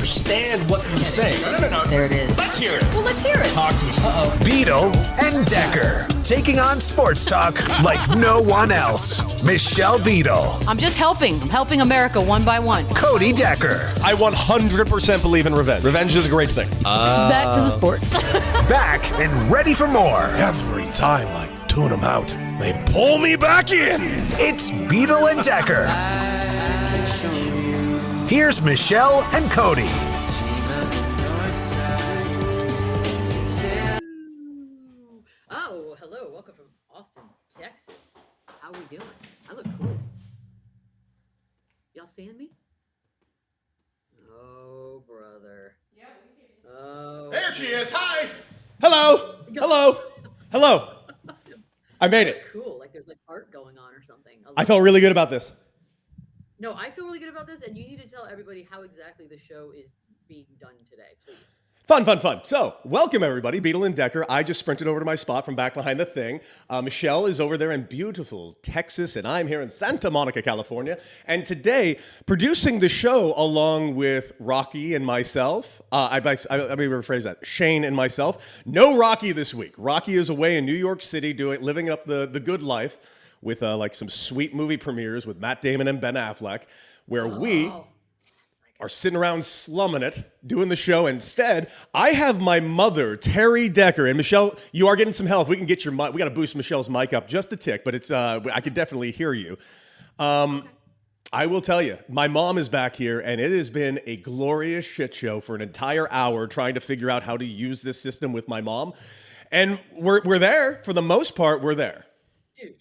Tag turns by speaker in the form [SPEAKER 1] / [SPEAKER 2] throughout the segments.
[SPEAKER 1] understand what you're saying. No.
[SPEAKER 2] There it is.
[SPEAKER 1] Let's hear it.
[SPEAKER 2] Well, let's hear it.
[SPEAKER 1] Talk to us. Uh-oh.
[SPEAKER 3] Beadle and Decker, taking on sports talk like no one else. Michelle Beadle,
[SPEAKER 2] I'm just helping. I'm helping America one by one.
[SPEAKER 3] Cody Decker.
[SPEAKER 1] I 100% believe in revenge. Revenge is a great thing.
[SPEAKER 2] Back to the sports.
[SPEAKER 3] Back and ready for more.
[SPEAKER 1] Every time I tune them out, they pull me back in.
[SPEAKER 3] It's Beadle and Decker. Here's Michelle and Cody.
[SPEAKER 2] Oh, hello. Welcome from Austin, Texas. How we doing? I look cool. Y'all seeing me? Oh, brother. Yeah, we can. Oh.
[SPEAKER 1] There she is. Hi. Hello. I made it.
[SPEAKER 2] Cool. Like there's like art going on or something.
[SPEAKER 1] I felt really good about this.
[SPEAKER 2] No, I feel really good about this, and you need to tell everybody how exactly the show is being done today, please.
[SPEAKER 1] Fun. So, welcome everybody, Beadle and Decker. I just sprinted over to my spot from back behind the thing. Michelle is over there in beautiful Texas, and I'm here in Santa Monica, California. And today, producing the show along with Rocky and myself, let me rephrase that, Shane and myself. No Rocky this week. Rocky is away in New York City living up the good life with like some sweet movie premieres with Matt Damon and Ben Affleck, where we are sitting around slumming it, doing the show. Instead, I have my mother, Terry Decker, and Michelle, you are getting some help. We can get your mic. We got to boost Michelle's mic up just a tick, but it's I can definitely hear you. I will tell you, my mom is back here, and it has been a glorious shit show for an entire hour trying to figure out how to use this system with my mom. And we're there. For the most part, we're there.
[SPEAKER 2] Dude,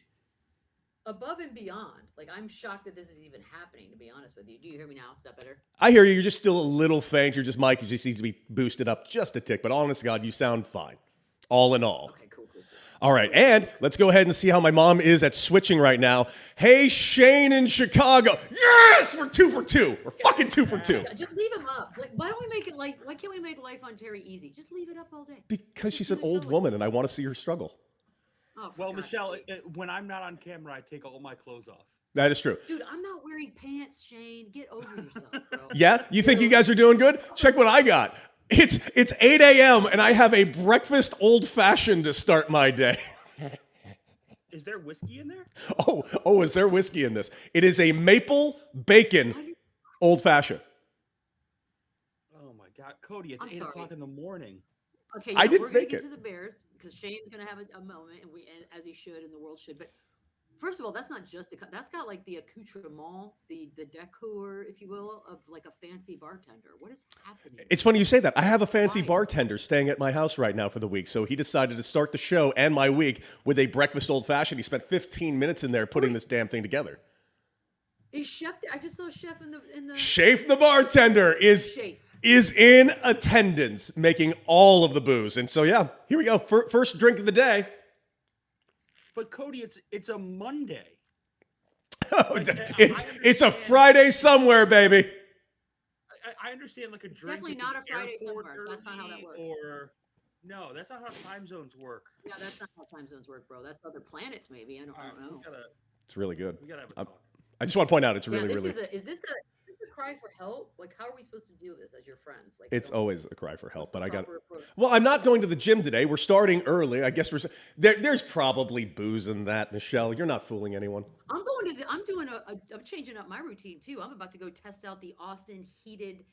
[SPEAKER 2] above and beyond. Like, I'm shocked that this is even happening, to be honest with you. Do you hear me now? Is that better?
[SPEAKER 1] I hear you. You're just still a little faint. Your mic just needs to be boosted up just a tick. But honest to God, you sound fine. All in all.
[SPEAKER 2] Okay, cool.
[SPEAKER 1] All right. And let's go ahead and see how my mom is at switching right now. Hey, Shane in Chicago. Yes! We're 2 for 2. We're fucking 2 for 2.
[SPEAKER 2] Just leave him up. Like, why can't we make life on Terry easy? Just leave it up all day.
[SPEAKER 1] Because she's an old woman and I want to see her struggle.
[SPEAKER 2] Oh,
[SPEAKER 4] well, Michelle, when I'm not on camera, I take all my clothes off.
[SPEAKER 1] That is true.
[SPEAKER 2] Dude, I'm not wearing pants, Shane. Get over yourself, bro.
[SPEAKER 1] Yeah? You think you guys are doing good? Check what I got. It's 8 a.m. and I have a breakfast old-fashioned to start my day.
[SPEAKER 4] Is there whiskey in there?
[SPEAKER 1] Oh, is there whiskey in this? It is a maple bacon old-fashioned.
[SPEAKER 4] Oh, my God. Cody, it's 8 o'clock in the morning.
[SPEAKER 2] Okay,
[SPEAKER 1] I didn't
[SPEAKER 2] we're going
[SPEAKER 1] make
[SPEAKER 2] to get
[SPEAKER 1] it.
[SPEAKER 2] to the Bears because Shane's going to have a moment, and as he should, and the world should. But first of all, that's not just that's got like the accoutrement, the decor, if you will, of like a fancy bartender. What is happening?
[SPEAKER 1] It's funny you say that. I have a fancy bartender staying at my house right now for the week. So he decided to start the show and my week with a breakfast old-fashioned. He spent 15 minutes in there putting this damn thing together.
[SPEAKER 2] Is Chef? I just saw Chef in the.
[SPEAKER 1] Shafe the bartender is in attendance, making all of the booze. And so, yeah, here we go. First drink of the day.
[SPEAKER 4] But Cody, it's a Monday.
[SPEAKER 1] It's a Friday somewhere, baby.
[SPEAKER 4] I understand like a drink.
[SPEAKER 2] Definitely not a Friday somewhere. That's not how that works.
[SPEAKER 4] No, that's not how time zones work.
[SPEAKER 2] Yeah, that's not how time zones work, bro. That's other planets, maybe. I don't know.
[SPEAKER 1] It's really good.
[SPEAKER 4] We gotta have a talk.
[SPEAKER 1] I just want to point out it's really.
[SPEAKER 2] Is this a cry for help? Like, how are we supposed to do this as your friends? Like,
[SPEAKER 1] it's always a cry for help, but I got. Well, I'm not going to the gym today. We're starting early. I guess there's probably booze in that, Michelle. You're not fooling anyone.
[SPEAKER 2] I'm changing up my routine too. I'm about to go test out the Austin heated,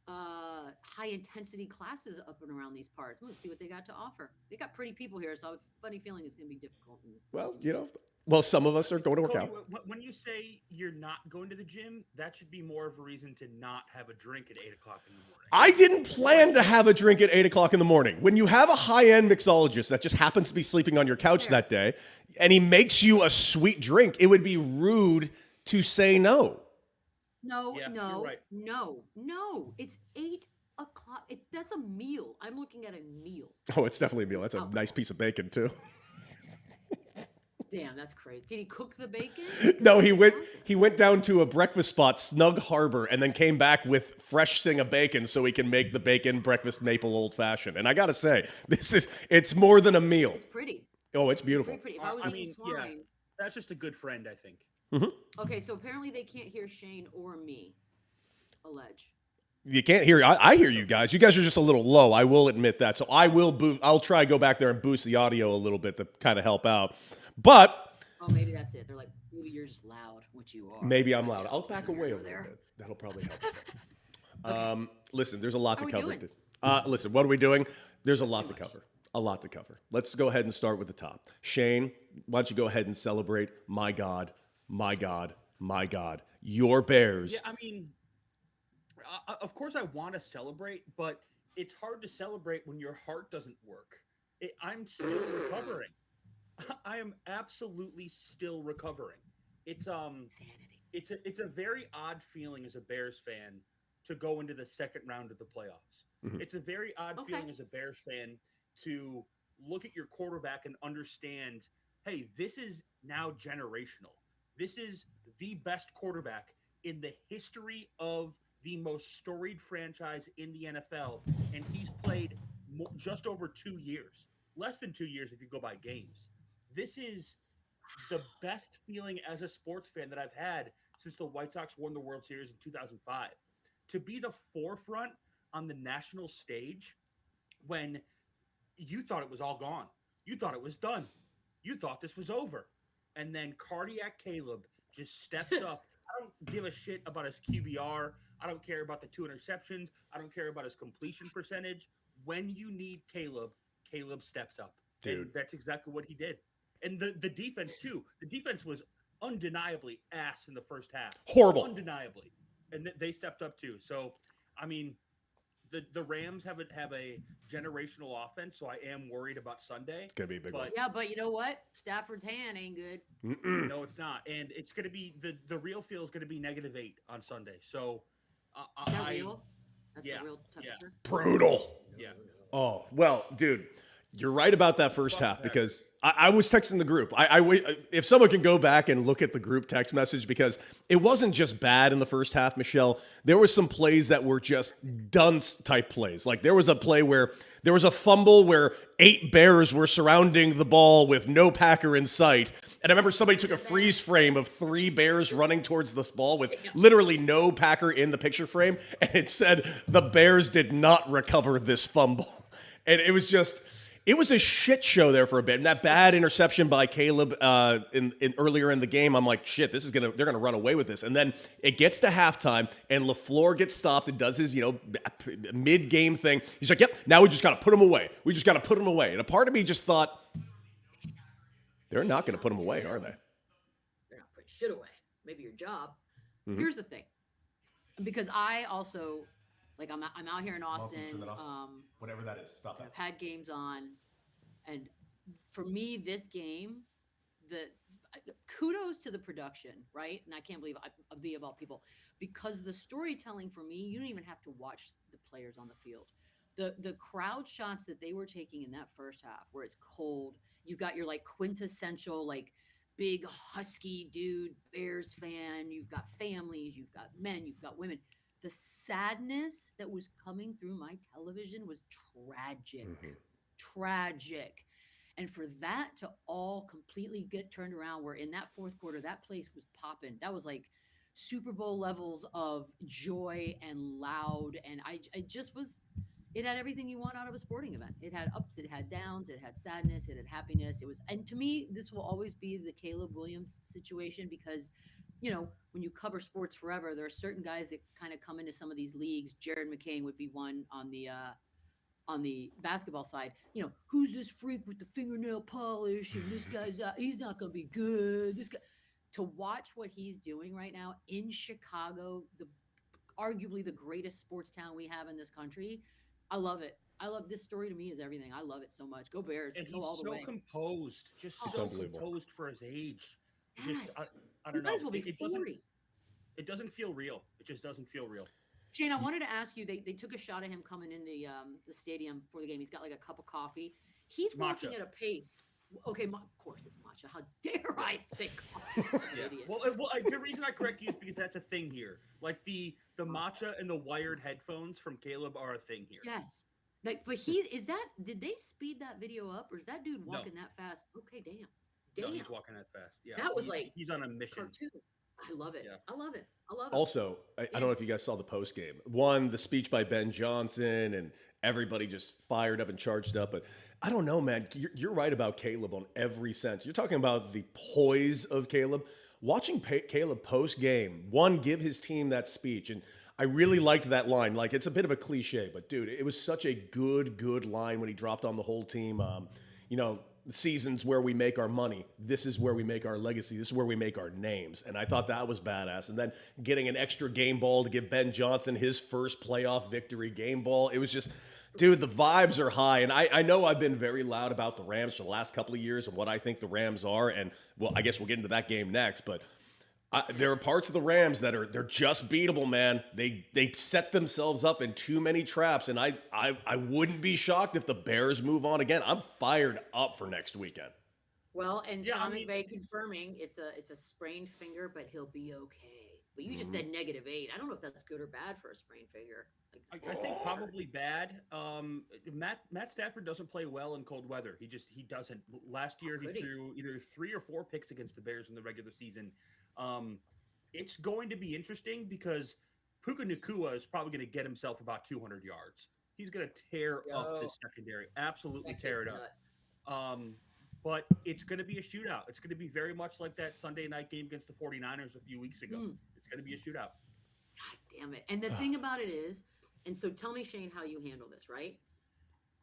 [SPEAKER 2] high intensity classes up and around these parts. I'm gonna see what they got to offer. They got pretty people here, so I have a funny feeling it's gonna be difficult.
[SPEAKER 1] Well, some of us are going to work
[SPEAKER 4] Cody,
[SPEAKER 1] out.
[SPEAKER 4] When you say you're not going to the gym, that should be more of a reason to not have a drink at 8 o'clock in the morning.
[SPEAKER 1] I didn't plan to have a drink at 8 o'clock in the morning. When you have a high-end mixologist that just happens to be sleeping on your couch that day, and he makes you a sweet drink, it would be rude to say no.
[SPEAKER 2] No,
[SPEAKER 4] Yeah,
[SPEAKER 2] no,
[SPEAKER 4] you're right.
[SPEAKER 2] no. It's 8 o'clock. That's a meal. I'm looking at a meal.
[SPEAKER 1] Oh, it's definitely a meal. That's a nice piece of bacon, too.
[SPEAKER 2] Damn, that's crazy. Did he cook the bacon?
[SPEAKER 1] No, he went down to a breakfast spot, Snug Harbor, and then came back with fresh sing of bacon so he can make the bacon breakfast maple old fashioned. And I gotta say, it's more than a meal.
[SPEAKER 2] It's pretty.
[SPEAKER 1] Oh, it's beautiful.
[SPEAKER 2] It's pretty. If I was eating swine.
[SPEAKER 4] Yeah, that's just a good friend, I think.
[SPEAKER 1] Mm-hmm.
[SPEAKER 2] Okay, so apparently they can't hear Shane or me. Allege.
[SPEAKER 1] You can't hear. I hear you guys. You guys are just a little low. I will admit that. So I will boost. I'll try to go back there and boost the audio a little bit to kind of help out. But
[SPEAKER 2] Oh, maybe that's it. They're like, maybe you're just loud, which you are.
[SPEAKER 1] maybe I'm
[SPEAKER 2] But
[SPEAKER 1] loud.
[SPEAKER 2] yeah,
[SPEAKER 1] I'll back
[SPEAKER 2] over
[SPEAKER 1] away a
[SPEAKER 2] over
[SPEAKER 1] little
[SPEAKER 2] there.
[SPEAKER 1] bit. That'll probably help.
[SPEAKER 2] Okay.
[SPEAKER 1] Listen, there's a lot
[SPEAKER 2] How
[SPEAKER 1] to
[SPEAKER 2] we
[SPEAKER 1] cover.
[SPEAKER 2] doing?
[SPEAKER 1] Listen, what are we doing? There's a lot to
[SPEAKER 2] much.
[SPEAKER 1] cover. A lot to cover. Let's go ahead and start with the top. Shane, why don't you go ahead and celebrate? My God, my God, my God. Your Bears.
[SPEAKER 4] Yeah, I mean, of course I want to celebrate, but it's hard to celebrate when your heart doesn't work. I'm still recovering. I am absolutely still recovering. It's
[SPEAKER 2] Insanity.
[SPEAKER 4] it's a very odd feeling as a Bears fan to go into the second round of the playoffs.
[SPEAKER 1] Mhm.
[SPEAKER 4] It's a very odd
[SPEAKER 2] Okay.
[SPEAKER 4] feeling as a Bears fan to look at your quarterback and understand, hey, this is now generational. This is the best quarterback in the history of the most storied franchise in the NFL, and he's played just over 2 years, less than 2 years if you go by games. This is the best feeling as a sports fan that I've had since the White Sox won the World Series in 2005. To be the forefront on the national stage when you thought it was all gone, you thought it was done, you thought this was over, and then Cardiac Caleb just steps up. I don't give a shit about his QBR. I don't care about the 2 interceptions. I don't care about his completion percentage. When you need Caleb, Caleb steps up.
[SPEAKER 1] Dude.
[SPEAKER 4] And that's exactly what he did. And the defense, too. The defense was undeniably ass in the first half.
[SPEAKER 1] Horrible.
[SPEAKER 4] Undeniably. And they stepped up, too. So, I mean, the Rams have a generational offense, so I am worried about Sunday.
[SPEAKER 1] It's going to be a big one.
[SPEAKER 2] Yeah, but you know what? Stafford's hand ain't good.
[SPEAKER 4] No, it's not. And it's going to be the real feel is going to be -8 on Sunday. So,
[SPEAKER 2] Is that real? That's
[SPEAKER 4] yeah,
[SPEAKER 2] the real
[SPEAKER 4] yeah.
[SPEAKER 2] temperature?
[SPEAKER 1] Brutal.
[SPEAKER 4] Yeah.
[SPEAKER 1] Oh, well, dude, you're right about that first half because I was texting the group. If someone can go back and look at the group text message, because it wasn't just bad in the first half, Michelle. There were some plays that were just dunce type plays. Like there was a play where there was a fumble where 8 Bears were surrounding the ball with no Packer in sight. And I remember somebody took a freeze frame of 3 Bears running towards this ball with literally no Packer in the picture frame. And it said the Bears did not recover this fumble. And it was a shit show there for a bit. And that bad interception by Caleb in earlier in the game, I'm like, shit, they're gonna run away with this. And then it gets to halftime, and LaFleur gets stopped and does his mid-game thing. He's like, yep, now we just gotta put him away. We just gotta put him away. And a part of me just thought, they're not gonna put him away, are they?
[SPEAKER 2] They're not putting shit away. Maybe your job.
[SPEAKER 1] Mhm.
[SPEAKER 2] Here's the thing, because I also I'm out here in Austin.
[SPEAKER 1] turn that off. Whatever that is, stop
[SPEAKER 2] I've had games on, and for me, this game, kudos to the production, right? And I can't believe I be about people, because the storytelling for me, you don't even have to watch the players on the field. The crowd shots that they were taking in that first half, where it's cold, you've got your quintessential big husky dude Bears fan, you've got families, you've got men, you've got women. The sadness that was coming through my television was tragic. Tragic. And for that to all completely get turned around, where in that fourth quarter, that place was popping. That was like Super Bowl levels of joy and loud. And I just was, it had everything you want out of a sporting event. It had ups, it had downs, it had sadness, it had happiness. It was, and to me, this will always be the Caleb Williams situation, because when you cover sports forever, there are certain guys that kind of come into some of these leagues. Jared McCain would be one on the basketball side. Who's this freak with the fingernail polish? And this guy's he's not going to be good. This guy, to watch what he's doing right now in Chicago, arguably the greatest sports town we have in this country. I love it. I love this story. To me is everything. I love it so much. Go Bears.
[SPEAKER 4] And
[SPEAKER 2] Go
[SPEAKER 4] he's
[SPEAKER 2] all the
[SPEAKER 4] so
[SPEAKER 2] way.
[SPEAKER 4] composed, just
[SPEAKER 1] It's
[SPEAKER 4] so
[SPEAKER 1] unbelievable.
[SPEAKER 4] composed for his age.
[SPEAKER 2] Yes.
[SPEAKER 4] I
[SPEAKER 2] You
[SPEAKER 4] don't know.
[SPEAKER 2] might as well be
[SPEAKER 4] It
[SPEAKER 2] 40.
[SPEAKER 4] doesn't feel real. It just doesn't feel real.
[SPEAKER 2] Shane, I wanted to ask you, they took a shot of him coming in the stadium for the game. He's got a cup of coffee. He's walking
[SPEAKER 4] Matcha.
[SPEAKER 2] at a pace. Okay, of course it's matcha. How dare I think?
[SPEAKER 4] Yeah.
[SPEAKER 2] Idiot.
[SPEAKER 4] Well, the reason I correct you is because that's a thing here. Like the matcha and the wired headphones from Caleb are a thing here.
[SPEAKER 2] Yes. But did they speed that video up, or is that dude walking that fast? Okay, damn.
[SPEAKER 4] No, he's walking that fast. Yeah.
[SPEAKER 2] That was
[SPEAKER 4] he's on a mission.
[SPEAKER 2] cartoon. I love it.
[SPEAKER 4] Yeah.
[SPEAKER 2] I love it. I love him.
[SPEAKER 1] Also, I don't
[SPEAKER 2] Yeah.
[SPEAKER 1] know if you guys saw the post game. One, the speech by Ben Johnson, and everybody just fired up and charged up. But I don't know, man. You're right about Caleb on every sense. You're talking about the poise of Caleb. Watching Caleb post game, one, give his team that speech, and I really liked that line. Like, it's a bit of a cliche, but dude, it was such a good line when he dropped on the whole team. You know, seasons where we make our money. This is where we make our legacy. This is where we make our names. And I thought that was badass. And then getting an extra game ball to give Ben Johnson his first playoff victory game ball. It was just, dude, the vibes are high. And I know I've been very loud about the Rams for the last couple of years and what I think the Rams are. And well, I guess we'll get into that game next. But there are parts of the Rams that they're just beatable, man. They set themselves up in too many traps, and I wouldn't be shocked if the Bears move on again. I'm fired up for next weekend.
[SPEAKER 2] Well, and
[SPEAKER 4] Yeah, I
[SPEAKER 2] Sean
[SPEAKER 4] mean,
[SPEAKER 2] McVay confirming it's a sprained finger, but he'll be okay. But you just said -8. I don't know if that's good or bad for a sprained finger.
[SPEAKER 4] I think probably bad. Matt Stafford doesn't play well in cold weather. He doesn't. Last year he
[SPEAKER 2] could he?
[SPEAKER 4] threw either 3 or 4 picks against the Bears in the regular season. It's going to be interesting because Puka Nakua is probably going to get himself about 200 yards. He's going to tear up
[SPEAKER 2] Yo,
[SPEAKER 4] this secondary, absolutely
[SPEAKER 2] that
[SPEAKER 4] tear
[SPEAKER 2] kid's
[SPEAKER 4] it up.
[SPEAKER 2] nuts.
[SPEAKER 4] But it's going to be a shootout. It's going to be very much like that Sunday night game against the 49ers a few weeks ago.
[SPEAKER 2] Mm.
[SPEAKER 4] It's going to be a shootout.
[SPEAKER 2] God damn it. And the thing about it is, and so tell me, Shane, how you handle this, right?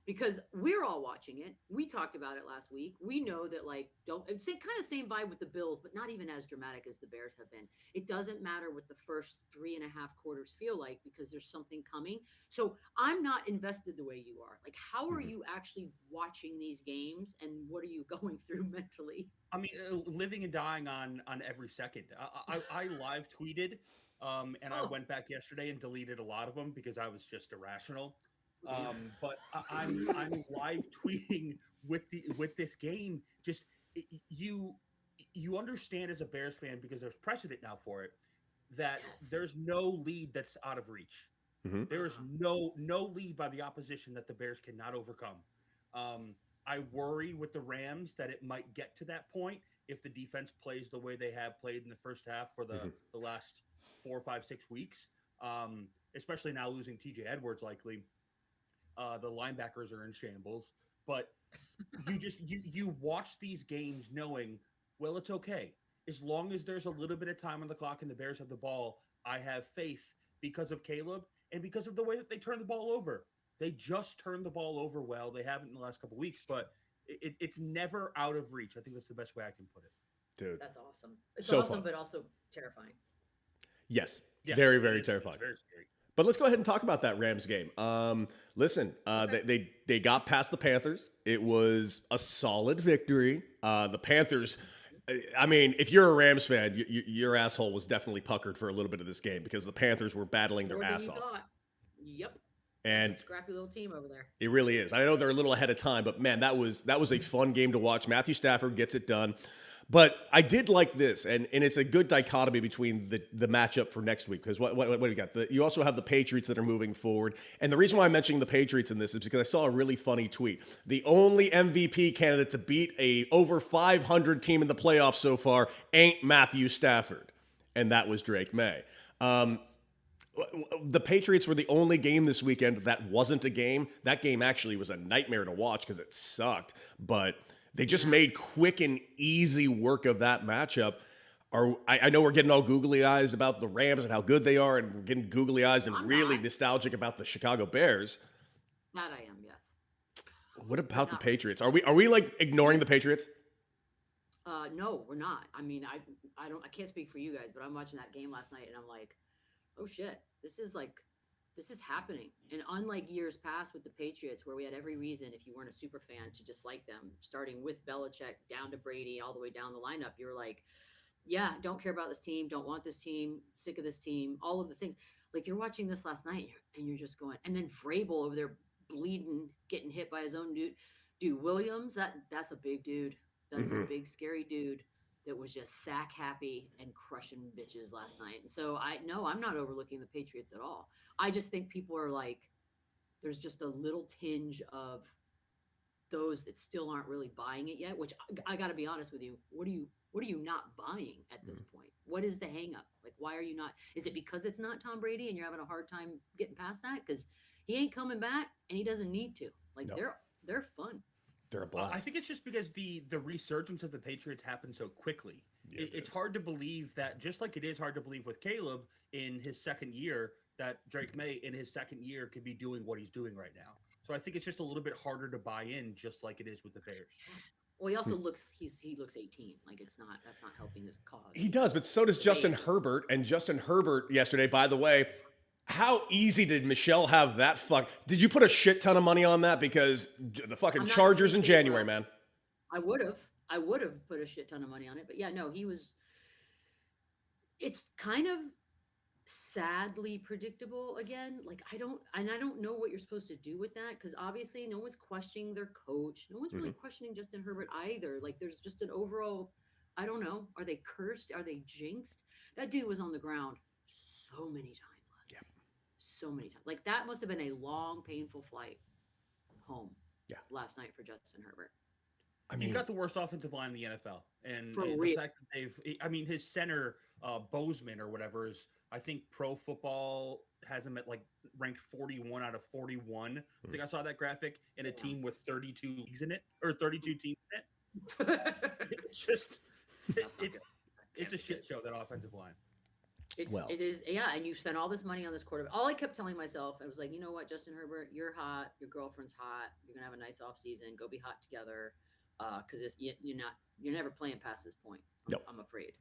[SPEAKER 2] Because we're all watching it. We talked about it last week. We know that, like, don't it's kind of same vibe with the Bills, but not even as dramatic as the Bears have been. It doesn't matter what the first 3.5 quarters feel like because there's something coming. So I'm not invested the way you are. Like, how are you actually watching these games, and what are you going through mentally?
[SPEAKER 4] I mean, living and dying on every second. I live tweeted, and I
[SPEAKER 2] Oh,
[SPEAKER 4] went back yesterday and deleted a lot of them because I was just irrational. But I'm live tweeting with this game. Just you understand as a Bears fan because there's precedent now for it that
[SPEAKER 2] yes.
[SPEAKER 4] there's no lead that's out of reach.
[SPEAKER 1] Mm-hmm.
[SPEAKER 4] There is no lead by the opposition that the Bears cannot overcome. I worry with the Rams that it might get to that point if the defense plays the way they have played in the first half for the last 4, 5, 6 weeks. Especially now losing TJ Edwards likely. The linebackers are in shambles, but you watch these games knowing, well, it's okay. As long as there's a little bit of time on the clock and the Bears have the ball, I have faith because of Caleb and because of the way that they turn the ball over. They just turned the ball over well. They haven't in the last couple of weeks, but it's never out of reach. I think that's the best way I can put it.
[SPEAKER 1] Dude,
[SPEAKER 2] That's awesome. It's
[SPEAKER 1] so
[SPEAKER 2] awesome,
[SPEAKER 1] fun.
[SPEAKER 2] but also terrifying.
[SPEAKER 1] Yes,
[SPEAKER 4] Yeah,
[SPEAKER 1] very
[SPEAKER 4] it
[SPEAKER 1] very
[SPEAKER 4] is.
[SPEAKER 1] terrifying.
[SPEAKER 4] It's very scary.
[SPEAKER 1] But let's go ahead and talk about that Rams game. Listen, they got past the Panthers. It was a solid victory. The Panthers. I mean, if you're a Rams fan, your asshole was definitely puckered for a little bit of this game because the Panthers were battling their
[SPEAKER 2] More than
[SPEAKER 1] ass
[SPEAKER 2] you
[SPEAKER 1] off.
[SPEAKER 2] thought. Yep.
[SPEAKER 1] And
[SPEAKER 2] That's a scrappy little team over there.
[SPEAKER 1] it really is. I know they're a little ahead of time, but man, that was a fun game to watch. Matthew Stafford gets it done. But I did like this, and it's a good dichotomy between the matchup for next week because what do you got? You also have the Patriots that are moving forward, and the reason why I'm mentioning the Patriots in this is because I saw a really funny tweet. The only MVP candidate to beat a over 500 team in the playoffs so far ain't Matthew Stafford, and that was Drake May. The Patriots were the only game this weekend that wasn't a game. That game actually was a nightmare to watch because it sucked, but they just made quick and easy work of that matchup. I know we're getting all googly eyes about the Rams and how good they are, and we're getting googly eyes and
[SPEAKER 2] I'm
[SPEAKER 1] really
[SPEAKER 2] not.
[SPEAKER 1] nostalgic about the Chicago Bears.
[SPEAKER 2] That I am, yes.
[SPEAKER 1] What about the
[SPEAKER 2] Not.
[SPEAKER 1] Patriots? Are we like ignoring the Patriots?
[SPEAKER 2] No, we're not. I mean, I can't speak for you guys, but I'm watching that game last night and I'm like, oh shit, this is happening. And unlike years past with the Patriots, where we had every reason, if you weren't a super fan, to dislike them, starting with Belichick down to Brady, all the way down the lineup, you were like, yeah, don't care about this team, don't want this team, sick of this team, all of the things. Like you're watching this last night and you're just going, and then Vrabel over there bleeding, getting hit by his own dude. Dude, Williams, that's a big dude. That's a big, scary dude that was just sack happy and crushing bitches last night. So I'm not overlooking the Patriots at all. I just think people are like, there's just a little tinge of those that still aren't really buying it yet, which I got to be honest with you. What are you not buying at this point? What is the hang up? Like, why are you not? Is it because it's not Tom Brady and you're having a hard time getting past that? Because he ain't coming back and he doesn't need to. Like,
[SPEAKER 1] No.
[SPEAKER 2] they're fun.
[SPEAKER 1] They're a blast.
[SPEAKER 4] I think it's just because the resurgence of the Patriots happened so quickly.
[SPEAKER 1] Yeah,
[SPEAKER 4] It's hard to believe that, just like it is hard to believe with Caleb in his second year, that Drake May in his second year could be doing what he's doing right now. So I think it's just a little bit harder to buy in, just like it is with the Bears.
[SPEAKER 2] Well, he also looks he looks 18. Like that's not helping his cause.
[SPEAKER 1] He does, but so does Justin Herbert. And Justin Herbert yesterday, by the way, how easy did Michelle have that fuck? Did you put a shit ton of money on that? Because the fucking Chargers in January, man.
[SPEAKER 2] I would have put a shit ton of money on it. But yeah, no, it's kind of sadly predictable again. Like I don't know what you're supposed to do with that, because obviously no one's questioning their coach. No one's really questioning Justin Herbert either. Like there's just an overall, I don't know. Are they cursed? Are they jinxed? That dude was on the ground so many times last night. So many times. Like that must have been a long, painful flight home. Last night for Justin Herbert.
[SPEAKER 4] I mean, you've got the worst offensive line in the NFL, and
[SPEAKER 2] For
[SPEAKER 4] the
[SPEAKER 2] real.
[SPEAKER 4] fact that his center Bozeman or whatever is, I think Pro Football has him at like ranked 41 out of 41. I think I saw that graphic in a team with 32 leagues in it, or 32 teams in it. It's just it's a shit show, that offensive line.
[SPEAKER 2] It is, yeah. And you spent all this money on this quarterback. All I kept telling myself, I was like, you know what, Justin Herbert, you're hot. Your girlfriend's hot. You're gonna have a nice off season. Go be hot together. Because you're never playing past this point. I'm afraid.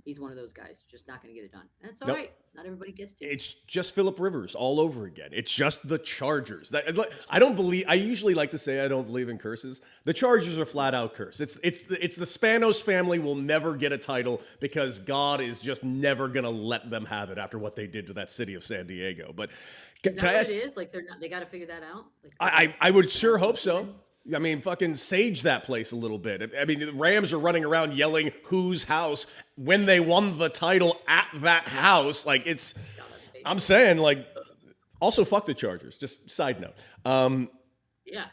[SPEAKER 2] He's one of those guys, just not going to get it done. And it's all right. Not everybody gets to.
[SPEAKER 1] It's just Phillip Rivers all over again. It's just the Chargers. I usually like to say I don't believe in curses. The Chargers are flat out cursed. It's the Spanos family will never get a title because God is just never going to let them have it after what they did to that city of San Diego. But
[SPEAKER 2] is that what it is? Like they got to figure that out? Like,
[SPEAKER 1] I would sure hope so. I mean, fucking sage that place a little bit. I mean, the Rams are running around yelling whose house when they won the title at that house. Like, I'm saying, like, also fuck the Chargers. Just side note.
[SPEAKER 2] Yeah.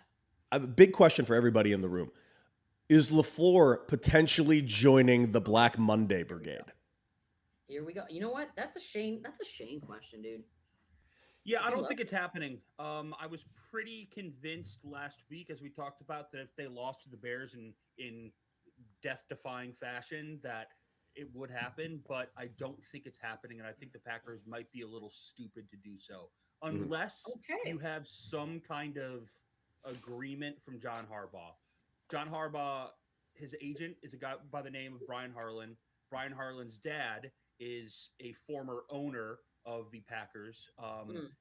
[SPEAKER 1] I have a big question for everybody in the room. Is LaFleur potentially joining the Black Monday Brigade?
[SPEAKER 2] Here we go. You know what? That's a Shane question, dude.
[SPEAKER 4] Yeah, I don't think it's happening. I was pretty convinced last week, as we talked about, that if they lost to the Bears in death-defying fashion, that it would happen. But I don't think it's happening, and I think the Packers might be a little stupid to do so, unless you have some kind of agreement from John Harbaugh. John Harbaugh, his agent is a guy by the name of Brian Harlan. Brian Harlan's dad is a former owner of the Packers,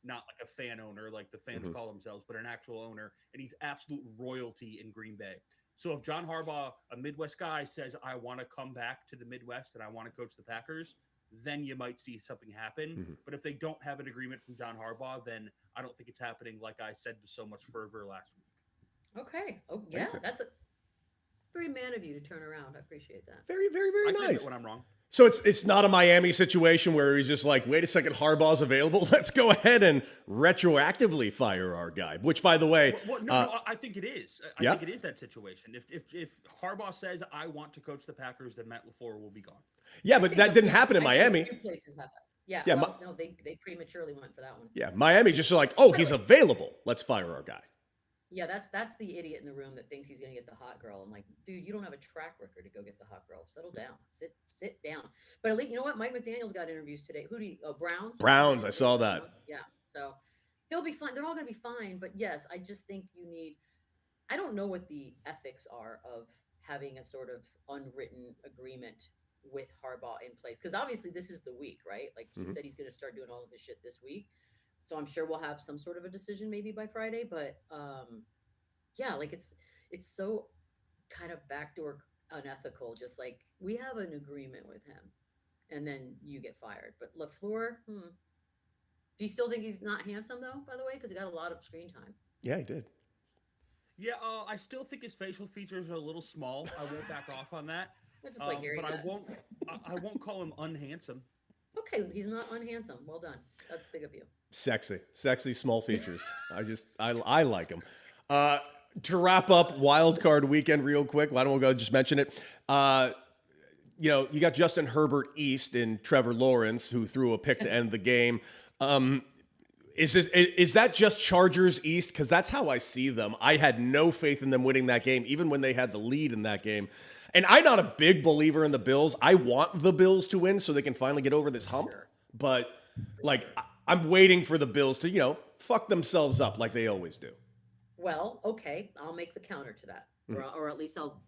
[SPEAKER 4] not like a fan owner like the fans call themselves, but an actual owner, and he's absolute royalty in Green Bay. So if John Harbaugh, a Midwest guy, says, I want to come back to the Midwest and I want to coach the Packers, then you might see something happen. But if they don't have an agreement from John Harbaugh, then I don't think it's happening, like I said with so much fervor last week.
[SPEAKER 2] Okay. Oh, yeah. That's a very man of you to turn around. I appreciate that.
[SPEAKER 1] Very, very, very nice.
[SPEAKER 4] I can admit when I'm wrong.
[SPEAKER 1] So it's not a Miami situation where he's just like, wait a second, Harbaugh's available. Let's go ahead and retroactively fire our guy. Which, by the way,
[SPEAKER 4] no, I think it is. I think it is that situation. If Harbaugh says I want to coach the Packers, then Matt LaFleur will be gone.
[SPEAKER 1] Yeah, but that didn't happen in Miami.
[SPEAKER 2] A few places have that. Yeah.
[SPEAKER 1] Yeah.
[SPEAKER 2] Well, no, they prematurely went for that one.
[SPEAKER 1] Yeah, Miami just like, oh, he's available. Let's fire our guy.
[SPEAKER 2] Yeah, that's the idiot in the room that thinks he's gonna get the hot girl. I'm like, dude, you don't have a track record to go get the hot girl. Settle down, sit down. But at least you know what? Mike McDaniel's got interviews today. Who do you? Browns.
[SPEAKER 1] Browns. I saw that.
[SPEAKER 2] Yeah, so he'll be fine. They're all gonna be fine. But yes, I just think you need. I don't know what the ethics are of having a sort of unwritten agreement with Harbaugh in place, because obviously this is the week, right? Like he said, he's gonna start doing all of this shit this week. So I'm sure we'll have some sort of a decision maybe by Friday, but yeah, like it's so kind of backdoor unethical. Just like we have an agreement with him, and then you get fired. But LaFleur, do you still think he's not handsome though? By the way, because he got a lot of screen time.
[SPEAKER 1] Yeah, he did.
[SPEAKER 4] Yeah, I still think his facial features are a little small. I won't back off on that.
[SPEAKER 2] Just like hearing
[SPEAKER 4] but
[SPEAKER 2] that.
[SPEAKER 4] I won't call him unhandsome.
[SPEAKER 2] Okay, he's not unhandsome. Well done. That's big of you.
[SPEAKER 1] Sexy, small features. I like him. To wrap up Wild Card Weekend real quick, why don't we go just mention it? you got Justin Herbert East and Trevor Lawrence, who threw a pick to end the game. Is that just Chargers East? Because that's how I see them. I had no faith in them winning that game, even when they had the lead in that game. And I'm not a big believer in the Bills. I want the Bills to win so they can finally get over this hump.
[SPEAKER 2] Sure.
[SPEAKER 1] But like, I'm waiting for the Bills to, fuck themselves up like they always do.
[SPEAKER 2] Well, okay, I'll make the counter to that, or at least I'll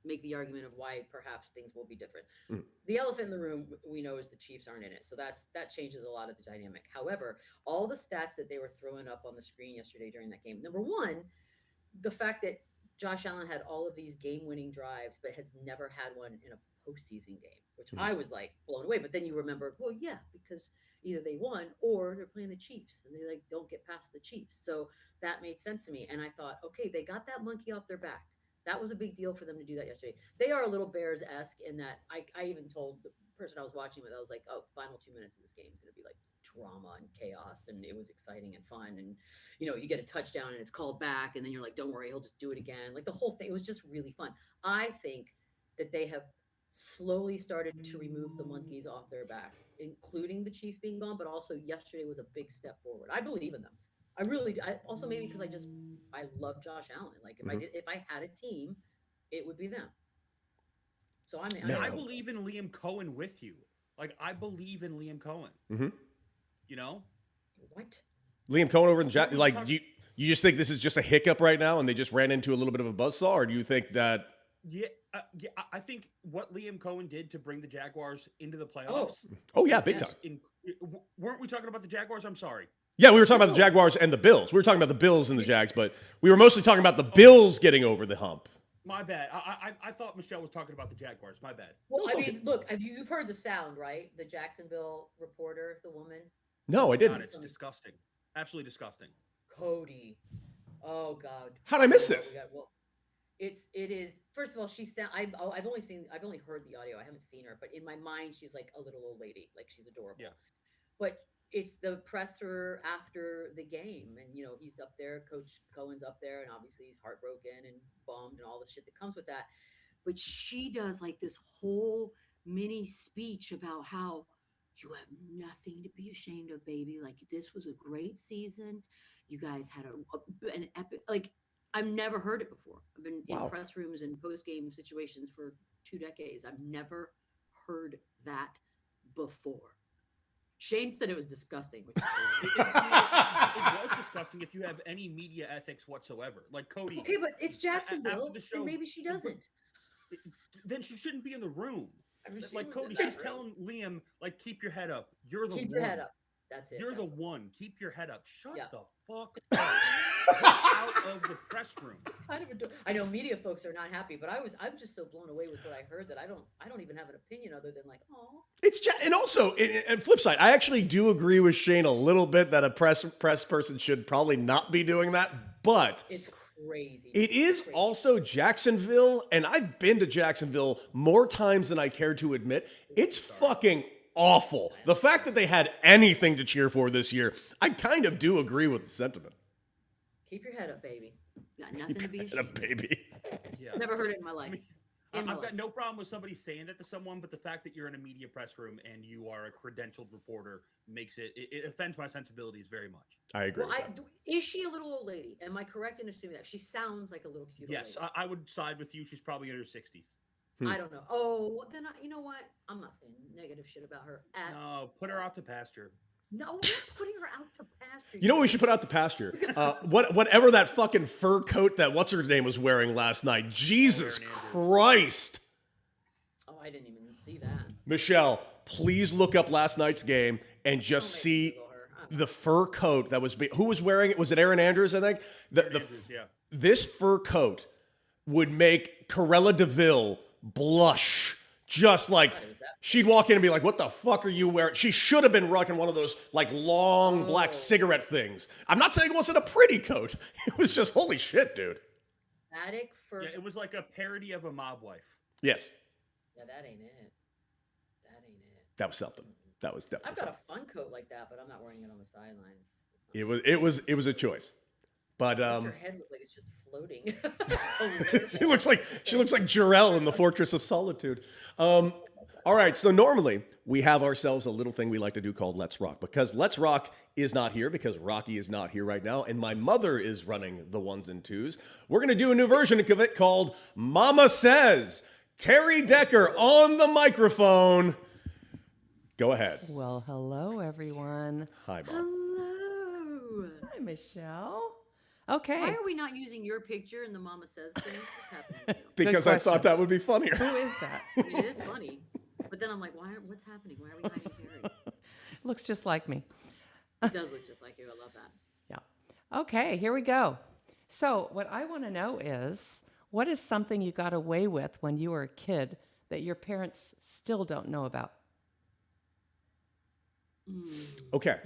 [SPEAKER 2] make the argument of why perhaps things will be different. The elephant in the room we know is the Chiefs aren't in it, so that changes a lot of the dynamic. However, all the stats that they were throwing up on the screen yesterday during that game, number one, the fact that Josh Allen had all of these game-winning drives, but has never had one in a postseason game, which I was like blown away. But then you remember, well, yeah, because either they won or they're playing the Chiefs, and they like don't get past the Chiefs. So that made sense to me, and I thought, okay, they got that monkey off their back. That was a big deal for them to do that yesterday. They are a little Bears-esque in that I even told the person I was watching with, I was like, oh, final 2 minutes of this game is going to be like drama and chaos, and it was exciting and fun. And, you get a touchdown and it's called back, and then you're like, don't worry, he'll just do it again. Like the whole thing, it was just really fun. I think that they have slowly started to remove the monkeys off their backs, including the Chiefs being gone, but also yesterday was a big step forward. I believe in them. I really do. Also maybe because I love Josh Allen. Like if I had a team, it would be them. So
[SPEAKER 4] I believe in Liam Cohen with you. Like I believe in Liam Cohen.
[SPEAKER 2] What?
[SPEAKER 1] Liam Cohen over in the Jack. Like, do you just think this is just a hiccup right now, and they just ran into a little bit of a buzzsaw, or do you think that?
[SPEAKER 4] Yeah, I think what Liam Cohen did to bring the Jaguars into the playoffs.
[SPEAKER 1] Oh yeah, big time.
[SPEAKER 4] Weren't we talking about the Jaguars? I'm sorry.
[SPEAKER 1] Yeah, we were talking about the Jaguars and the Bills. We were talking about the Bills and the Jags, but we were mostly talking about the Bills getting over the hump.
[SPEAKER 4] My bad. I thought Michelle was talking about the Jaguars. My bad.
[SPEAKER 2] Well, I mean, look, you've heard the sound, right? The Jacksonville reporter, the woman.
[SPEAKER 1] No, I didn't.
[SPEAKER 4] It's disgusting. Absolutely disgusting.
[SPEAKER 2] Cody. Oh God.
[SPEAKER 1] How'd I miss this?
[SPEAKER 2] It is. First of all, I've only heard the audio. I haven't seen her, but in my mind, she's like a little old lady. Like she's adorable.
[SPEAKER 4] Yeah.
[SPEAKER 2] But it's the presser after the game, and he's up there. Coach Cohen's up there, and obviously he's heartbroken and bummed and all the shit that comes with that. But she does like this whole mini speech about how you have nothing to be ashamed of, baby. Like this was a great season. You guys had an epic. Like I've never heard it before. I've been in press rooms and post game situations for 2 decades. I've never heard that before. Shane said it was disgusting. Which
[SPEAKER 4] it was disgusting if you have any media ethics whatsoever. Like Cody.
[SPEAKER 2] Okay, but it's Jacksonville,
[SPEAKER 4] after the show,
[SPEAKER 2] and maybe she doesn't.
[SPEAKER 4] Then she shouldn't be in the room.
[SPEAKER 2] I mean,
[SPEAKER 4] like Cody, she's telling Liam, like, keep your head up. You're the one.
[SPEAKER 2] Keep your head up. That's it.
[SPEAKER 4] You're the one. Keep your head up. Shut the fuck up. Get out of the press room.
[SPEAKER 2] Kind of I know media folks are not happy, but I'm just so blown away with what I heard that I don't even have an opinion other than like, oh.
[SPEAKER 1] And also, and flip side, I actually do agree with Shane a little bit that a press person should probably not be doing that, but
[SPEAKER 2] it's crazy.
[SPEAKER 1] It is also Jacksonville, and I've been to Jacksonville more times than I care to admit. It's fucking awful. The fact that they had anything to cheer for this year, I kind of do agree with the sentiment.
[SPEAKER 2] Keep your head up, baby. Got nothing to be ashamed
[SPEAKER 1] of. Baby.
[SPEAKER 2] Yeah. Never heard it in my life.
[SPEAKER 4] I've got no problem with somebody saying that to someone, but the fact that you're in a media press room and you are a credentialed reporter makes it offends my sensibilities very much.
[SPEAKER 1] I agree.
[SPEAKER 2] Well, is she a little old lady? Am I correct in assuming that? She sounds like a little cute.
[SPEAKER 4] Yes,
[SPEAKER 2] lady.
[SPEAKER 4] I would side with you. She's probably in her 60s.
[SPEAKER 2] I don't know. Oh, then you know what? I'm not saying negative shit about her.
[SPEAKER 4] No, put her out to pasture.
[SPEAKER 2] No, we're not putting her out to pasture.
[SPEAKER 1] You know what we should put out to pasture? Whatever that fucking fur coat that what's her name was wearing last night. Jesus Christ.
[SPEAKER 2] Oh, I didn't even see that.
[SPEAKER 1] Michelle, please look up last night's game and just see the fur coat that was. Who was wearing it? Was it Aaron Andrews? I think. This fur coat would make Corella DeVille blush, just like. She'd walk in and be like, what the fuck are you wearing? She should have been rocking one of those like long black cigarette things. I'm not saying it wasn't a pretty coat. It was just holy shit, dude.
[SPEAKER 2] Attic fur.
[SPEAKER 4] Yeah, it was like a parody of a mob wife.
[SPEAKER 1] Yes.
[SPEAKER 2] Yeah, that ain't it. That ain't it.
[SPEAKER 1] That was something. That was definitely
[SPEAKER 2] I've got
[SPEAKER 1] something.
[SPEAKER 2] a fun coat like that, but I'm not wearing it on the sidelines.
[SPEAKER 1] It was a choice. But
[SPEAKER 2] her head looks like it's just floating.
[SPEAKER 1] she looks like Jarell in the Fortress of Solitude. All right, so normally we have ourselves a little thing we like to do called Let's Rock. Because Let's Rock is not here, because Rocky is not here right now, and my mother is running the ones and twos. We're going to do a new version of it called Mama Says. Terry Decker on the microphone. Go ahead.
[SPEAKER 5] Well, hello, everyone.
[SPEAKER 1] Hi, Mom.
[SPEAKER 2] Hello.
[SPEAKER 5] Hi, Michelle. Okay.
[SPEAKER 2] Why are we not using your picture in the Mama Says thing? What's happening?
[SPEAKER 1] Because I
[SPEAKER 5] question.
[SPEAKER 1] thought that would be funnier.
[SPEAKER 5] Who is that?
[SPEAKER 2] I mean, it is funny, but then I'm like, what's happening? Why are we hiding Terry?
[SPEAKER 5] Looks just like me.
[SPEAKER 2] It does look just like you. I love that.
[SPEAKER 5] Yeah. Okay, here we go. So, what I want to know is, what is something you got away with when you were a kid that your parents still don't know about?
[SPEAKER 1] Okay.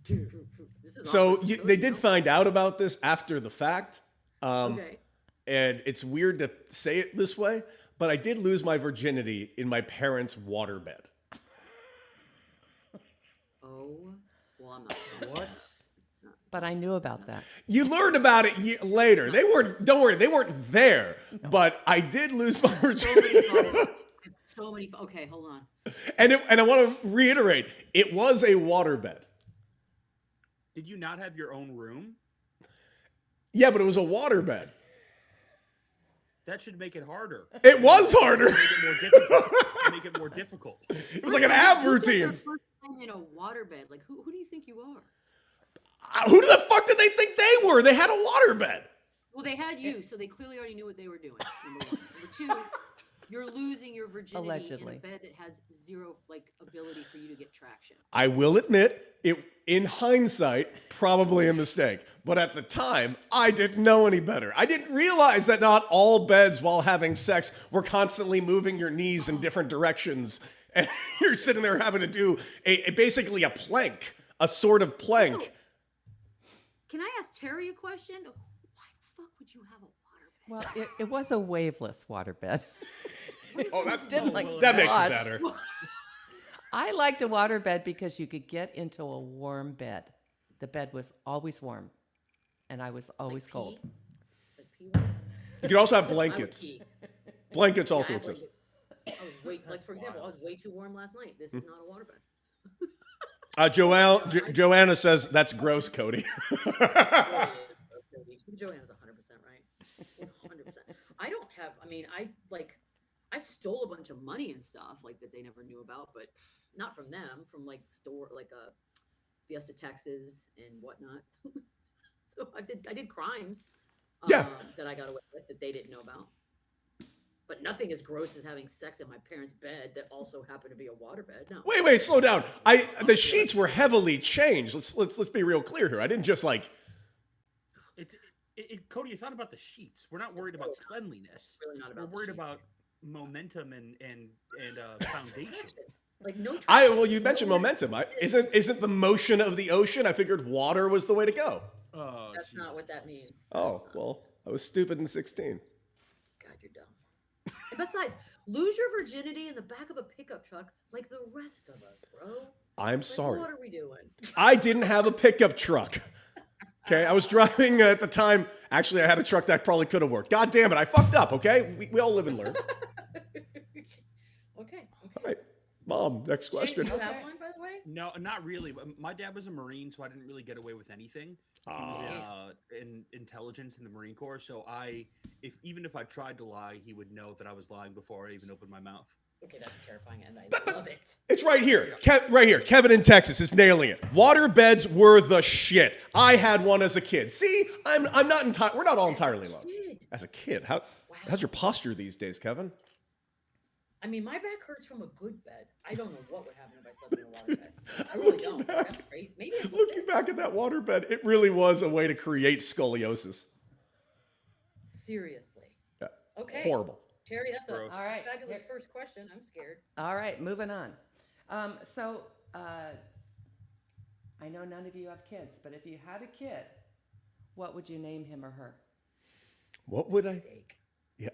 [SPEAKER 2] This is
[SPEAKER 1] So
[SPEAKER 2] awkward.
[SPEAKER 1] they did find out about this after the fact.
[SPEAKER 2] Okay.
[SPEAKER 1] And it's weird to say it this way, but I did lose my virginity in my parents' waterbed.
[SPEAKER 2] Oh, well, I'm not.
[SPEAKER 4] What?
[SPEAKER 2] It's not.
[SPEAKER 5] But I knew about that.
[SPEAKER 1] You learned about it later. They weren't, don't worry, they weren't there, but I did lose my
[SPEAKER 2] So
[SPEAKER 1] virginity.
[SPEAKER 2] many follow-ups. So many. Okay, hold on.
[SPEAKER 1] And I want to reiterate, it was a waterbed.
[SPEAKER 4] Did you not have your own room?
[SPEAKER 1] Yeah, but it was a waterbed.
[SPEAKER 4] That should make it harder.
[SPEAKER 1] It was harder.
[SPEAKER 4] Make it more difficult. Make it more difficult.
[SPEAKER 1] It was like an ab
[SPEAKER 2] Who took their
[SPEAKER 1] routine.
[SPEAKER 2] first time in a waterbed? Like, who do you think you are?
[SPEAKER 1] Who the fuck did they think they were? They had a waterbed.
[SPEAKER 2] Well, they had you, so they clearly already knew what they were doing. Number one. Number two, you're losing your virginity
[SPEAKER 5] Allegedly.
[SPEAKER 2] in a bed that has zero ability for you to get traction.
[SPEAKER 1] I will admit, it in hindsight, probably a mistake. But at the time, I didn't know any better. I didn't realize that not all beds while having sex were constantly moving your knees in different directions. And you're sitting there having to do basically a plank, a sort of plank.
[SPEAKER 2] Can I ask Terry a question? Why the fuck would you have a waterbed?
[SPEAKER 5] Well, it was a waveless waterbed.
[SPEAKER 1] Oh, that,
[SPEAKER 5] Didn't like
[SPEAKER 1] that makes it
[SPEAKER 5] slosh.
[SPEAKER 1] better.
[SPEAKER 5] I liked a waterbed because you could get into a warm bed. The bed was always warm, and I was always
[SPEAKER 2] Like
[SPEAKER 5] cold.
[SPEAKER 2] pee? Like pee water?
[SPEAKER 1] You could also have
[SPEAKER 2] I would
[SPEAKER 1] blankets.
[SPEAKER 2] pee.
[SPEAKER 1] Blankets
[SPEAKER 2] Yeah, I
[SPEAKER 1] also
[SPEAKER 2] had
[SPEAKER 1] exist.
[SPEAKER 2] blankets. I was way, like for example, I was way too warm last night. This is not a waterbed.
[SPEAKER 1] Joanna says that's gross, Cody.
[SPEAKER 2] Joanna's 100% right. 100%. I don't have. I mean, I stole a bunch of money and stuff like that they never knew about, but not from them. From like Fiesta, Texas, and whatnot. So I did crimes.
[SPEAKER 1] Yeah.
[SPEAKER 2] That I got away with that they didn't know about. But nothing as gross as having sex in my parents' bed that also happened to be a waterbed. No.
[SPEAKER 1] Wait, slow down. The sheets were heavily changed. Let's be real clear here. I didn't just like.
[SPEAKER 4] Cody, it's not about the sheets. We're not worried about cleanliness.
[SPEAKER 2] Really not about
[SPEAKER 4] We're
[SPEAKER 2] the
[SPEAKER 4] worried
[SPEAKER 2] sheets.
[SPEAKER 4] about momentum and foundation.
[SPEAKER 2] Like no.
[SPEAKER 1] Well, you mentioned momentum. Isn't the motion of the ocean? I figured water was the way to go.
[SPEAKER 4] Oh,
[SPEAKER 2] That's not what that means.
[SPEAKER 1] Oh,
[SPEAKER 2] That's not-
[SPEAKER 1] well, I was stupid in 16.
[SPEAKER 2] God, you're dumb. And besides, lose your virginity in the back of a pickup truck like the rest of us, bro.
[SPEAKER 1] I'm
[SPEAKER 2] Like,
[SPEAKER 1] sorry.
[SPEAKER 2] What are we doing?
[SPEAKER 1] I didn't have a pickup truck. Okay, I was driving at the time. Actually, I had a truck that probably could have worked. God damn it, I fucked up, okay? We all live and learn.
[SPEAKER 2] Okay.
[SPEAKER 1] All right, Mom, next
[SPEAKER 2] Shane,
[SPEAKER 1] question.
[SPEAKER 2] do you have one, by the way?
[SPEAKER 4] No, not really. But my dad was a Marine, so I didn't really get away with anything. He was in intelligence in the Marine Corps, so even if I tried to lie, he would know that I was lying before I even opened my mouth.
[SPEAKER 2] Okay, that's terrifying, and I love it.
[SPEAKER 1] It's right here. Right here. Kevin in Texas is nailing it. Water beds were the shit. I had one as a kid. See, I'm not we're not all entirely alone.
[SPEAKER 2] Kid.
[SPEAKER 1] As a kid, how's your posture these days, Kevin?
[SPEAKER 2] I mean, my back hurts from a good bed. I don't know what would happen if I slept in a waterbed. I really don't. That's crazy. Maybe it's
[SPEAKER 1] Looking back at that water bed, it really was a way to create scoliosis.
[SPEAKER 2] Seriously.
[SPEAKER 1] Yeah.
[SPEAKER 2] Okay.
[SPEAKER 1] Horrible.
[SPEAKER 2] Terry, that's
[SPEAKER 4] Gross.
[SPEAKER 5] All right.
[SPEAKER 2] fabulous first question. I'm scared.
[SPEAKER 5] All right, moving on. I know none of you have kids, but if you had a kid, what would you name him or her?
[SPEAKER 1] What would I?
[SPEAKER 2] Steak.
[SPEAKER 1] Yeah.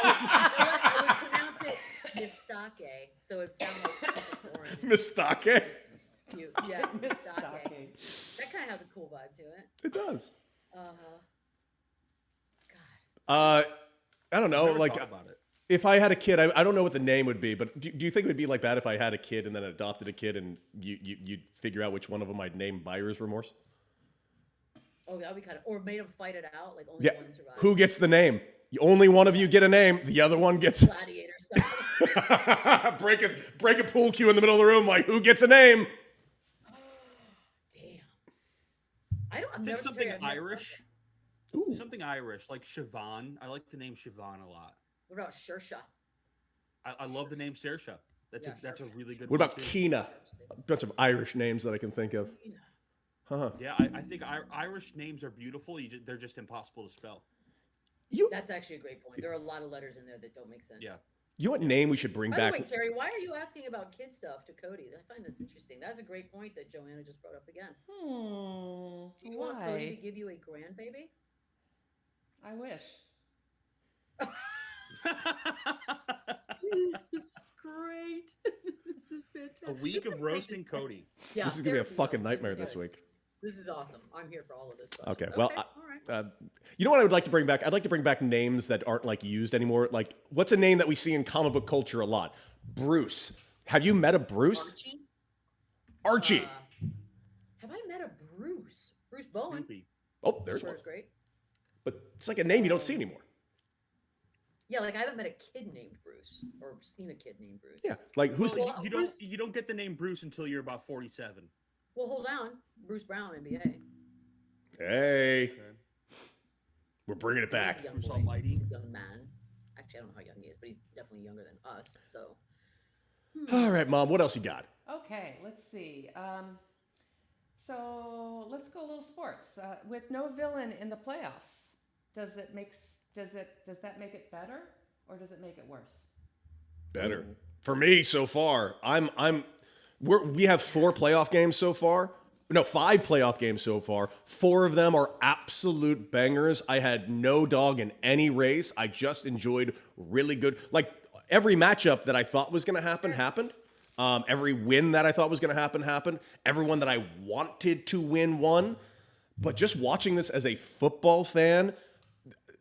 [SPEAKER 2] I would pronounce it mistake, so it sounds like something orange.
[SPEAKER 1] Mistake.
[SPEAKER 2] Cute. Yeah, mistake.
[SPEAKER 5] Mistake.
[SPEAKER 2] That kind of has a cool vibe to it.
[SPEAKER 1] It does.
[SPEAKER 2] God.
[SPEAKER 1] I don't know.
[SPEAKER 4] Never
[SPEAKER 1] Like,
[SPEAKER 4] thought about it.
[SPEAKER 1] If I had a kid, I don't know what the name would be, but do you think it would be like bad if I had a kid and then adopted a kid and you'd figure out which one of them I'd name buyer's remorse?
[SPEAKER 2] Oh, that would be kind of, or made them fight it out, like only
[SPEAKER 1] Yeah.
[SPEAKER 2] one survives.
[SPEAKER 1] Who gets the name? Only one of you get a name. The other one gets
[SPEAKER 2] Gladiator stuff.
[SPEAKER 1] break a pool cue in the middle of the room. Like, who gets a name?
[SPEAKER 2] Damn. I've
[SPEAKER 4] I think
[SPEAKER 2] never
[SPEAKER 4] something
[SPEAKER 2] Terry, I've never done
[SPEAKER 4] Irish.
[SPEAKER 1] Ooh.
[SPEAKER 4] Something Irish, like Siobhan. I like the name Siobhan a lot.
[SPEAKER 2] What about Shersha?
[SPEAKER 4] I love the name Saoirse. That's
[SPEAKER 2] Yeah,
[SPEAKER 4] a really good.
[SPEAKER 1] What
[SPEAKER 4] one
[SPEAKER 1] about
[SPEAKER 4] too.
[SPEAKER 1] Keena? A bunch of Irish names that I can think of. Huh.
[SPEAKER 4] Yeah, I think Irish names are beautiful. They're just impossible to spell.
[SPEAKER 2] That's actually a great point. There are a lot of letters in there that don't make sense.
[SPEAKER 4] Yeah.
[SPEAKER 1] You know what name we should bring
[SPEAKER 2] By
[SPEAKER 1] back?
[SPEAKER 2] the way, Terry, why are you asking about kid stuff to Cody? I find this interesting. That's a great point that Joanna just brought up again. Do you want Cody to
[SPEAKER 5] Why?
[SPEAKER 2] give you a grandbaby?
[SPEAKER 5] I wish.
[SPEAKER 2] This is great. This is fantastic.
[SPEAKER 4] A week of roasting Cody.
[SPEAKER 2] Yeah,
[SPEAKER 1] This is gonna be a
[SPEAKER 2] seriously,
[SPEAKER 1] fucking
[SPEAKER 2] though,
[SPEAKER 1] nightmare
[SPEAKER 2] is
[SPEAKER 1] this
[SPEAKER 2] gotta-
[SPEAKER 1] week.
[SPEAKER 2] This is awesome. I'm here for all of this stuff.
[SPEAKER 1] Okay, well,
[SPEAKER 2] all right.
[SPEAKER 1] you know what I would like to bring back? I'd like to bring back names that aren't like used anymore. Like, what's a name that we see in comic book culture a lot? Bruce. Have you met a Bruce?
[SPEAKER 2] Archie.
[SPEAKER 1] Archie.
[SPEAKER 2] Have I met a Bruce? Bruce Bowen.
[SPEAKER 4] Snoopy.
[SPEAKER 1] Oh, there's one.
[SPEAKER 2] Bruce great.
[SPEAKER 1] But it's like a name you don't see anymore.
[SPEAKER 2] Yeah, like I haven't met a kid named Bruce or seen a kid named Bruce.
[SPEAKER 1] Yeah, like who's?
[SPEAKER 4] Well,
[SPEAKER 2] Well,
[SPEAKER 4] you
[SPEAKER 2] Bruce-
[SPEAKER 4] don't get the name Bruce until you're about 47.
[SPEAKER 2] Well, hold on. Bruce Brown, NBA.
[SPEAKER 1] Hey,
[SPEAKER 4] Okay.
[SPEAKER 1] we're bringing it
[SPEAKER 2] He's a
[SPEAKER 1] back.
[SPEAKER 2] young
[SPEAKER 4] Bruce
[SPEAKER 2] boy.
[SPEAKER 4] Almighty.
[SPEAKER 2] He's a young man. Actually, I don't know how young he is, but he's definitely younger than us. So.
[SPEAKER 1] All right, Mom. What else you got?
[SPEAKER 5] Okay, let's see. So let's go a little sports. With no villain in the playoffs, does that make it better or does it make it worse?
[SPEAKER 1] Better for me so far. We have 4 playoff games so far. No, 5 playoff games so far. 4 of them are absolute bangers. I had no dog in any race. I just enjoyed really good. Like every matchup that I thought was going to happen happened. Every win that I thought was going to happen happened. Everyone that I wanted to win won. But just watching this as a football fan,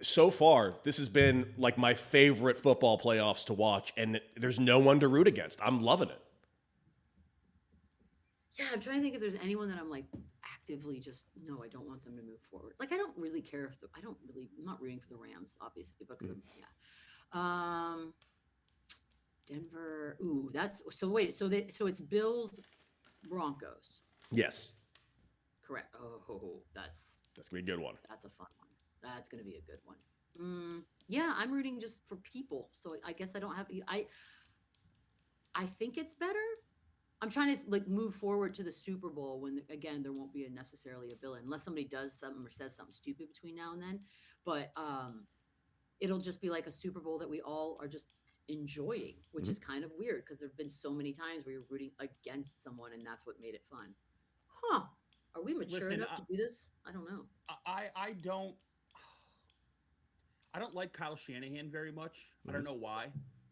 [SPEAKER 1] so far, this has been like my favorite football playoffs to watch, and there's no one to root against. I'm loving it.
[SPEAKER 2] Yeah, I'm trying to think if there's anyone that I'm like actively just no, I don't want them to move forward. Like I don't really care if I'm not rooting for the Rams, obviously, because Denver. Ooh, that's so. Wait, so it's Bills, Broncos,
[SPEAKER 1] Yes,
[SPEAKER 2] correct? Oh,
[SPEAKER 1] that's gonna be a good one.
[SPEAKER 2] that's a fun one. That's gonna be a good one. Yeah, I'm rooting just for people. So I guess I don't have. I think it's better. I'm trying to like move forward to the Super Bowl when again there won't be necessarily a villain unless somebody does something or says something stupid between now and then. But it'll just be like a Super Bowl that we all are just enjoying, which is kind of weird because there've been so many times where you're rooting against someone and that's what made it fun. Huh? Are we mature
[SPEAKER 4] Listen,
[SPEAKER 2] enough to do this? I don't know.
[SPEAKER 4] I don't like Kyle Shanahan very much. I don't know why.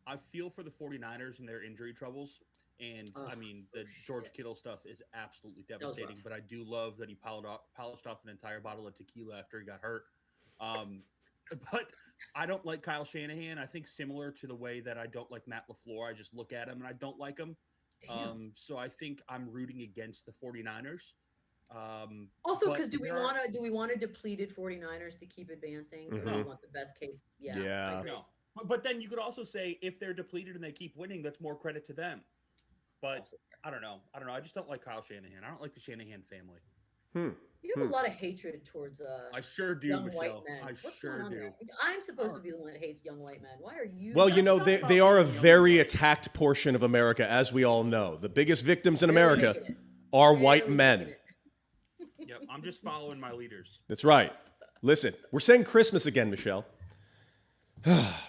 [SPEAKER 4] I feel for the 49ers and their injury troubles. And I mean, the George
[SPEAKER 2] shit.
[SPEAKER 4] Kittle stuff is absolutely
[SPEAKER 2] was
[SPEAKER 4] devastating,
[SPEAKER 2] rough.
[SPEAKER 4] but I do love that he polished off an entire bottle of tequila after he got hurt. But I don't like Kyle Shanahan. I think similar to the way that I don't like Matt LaFleur. I just look at him and I don't like him.
[SPEAKER 2] Damn.
[SPEAKER 4] So I think I'm rooting against the 49ers.
[SPEAKER 2] Also,
[SPEAKER 4] but
[SPEAKER 2] because do we
[SPEAKER 4] there are-
[SPEAKER 2] want a depleted 49ers to keep advancing? Or do we want the best case? Yeah.
[SPEAKER 1] Yeah.
[SPEAKER 2] I agree.
[SPEAKER 4] No. But then you could also say if they're depleted and they keep winning, that's more credit to them. But
[SPEAKER 2] Also fair.
[SPEAKER 4] I don't know. I just don't like Kyle Shanahan. I don't like the Shanahan family.
[SPEAKER 2] You have a lot of hatred towards
[SPEAKER 4] I sure do,
[SPEAKER 2] young
[SPEAKER 4] Michelle.
[SPEAKER 2] white men.
[SPEAKER 4] I
[SPEAKER 2] What's
[SPEAKER 4] sure
[SPEAKER 2] going on
[SPEAKER 4] do.
[SPEAKER 2] there? I'm supposed to be the one that hates young white men. Why are you?
[SPEAKER 1] Well, you know,
[SPEAKER 4] not
[SPEAKER 1] they
[SPEAKER 4] about
[SPEAKER 1] are a
[SPEAKER 4] being young,
[SPEAKER 1] very
[SPEAKER 4] but-
[SPEAKER 1] attacked portion of America, as we all know. The biggest victims in
[SPEAKER 2] Barely
[SPEAKER 1] America
[SPEAKER 2] making it.
[SPEAKER 1] are
[SPEAKER 2] Barely
[SPEAKER 1] white
[SPEAKER 2] making
[SPEAKER 1] men.
[SPEAKER 2] it.
[SPEAKER 4] Yep, I'm just following my leaders.
[SPEAKER 1] That's right. Listen, we're saying Christmas again, Michelle.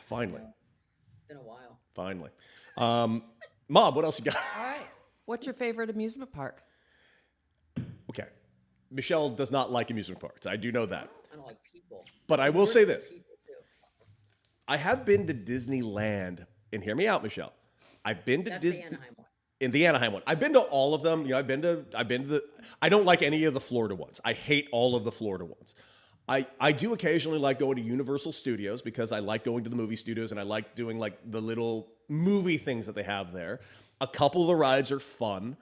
[SPEAKER 1] Finally.
[SPEAKER 2] Been a while.
[SPEAKER 1] Finally. Mom, what else you got?
[SPEAKER 5] All right. What's your favorite amusement park?
[SPEAKER 1] Okay. Michelle does not like amusement parks. I do know that.
[SPEAKER 2] I don't like people.
[SPEAKER 1] But I will say
[SPEAKER 2] Worse than
[SPEAKER 1] this.
[SPEAKER 2] people, too.
[SPEAKER 1] I have been to Disneyland, and hear me out, Michelle. I've been to
[SPEAKER 2] That's the
[SPEAKER 1] Disney
[SPEAKER 2] Anaheim one.
[SPEAKER 1] in the Anaheim one. I've been to all of them. You know, I've been to the. I don't like any of the Florida ones. I hate all of the Florida ones. I do occasionally like going to Universal Studios because I like going to the movie studios and I like doing like the little movie things that they have there. A couple of the rides are fun,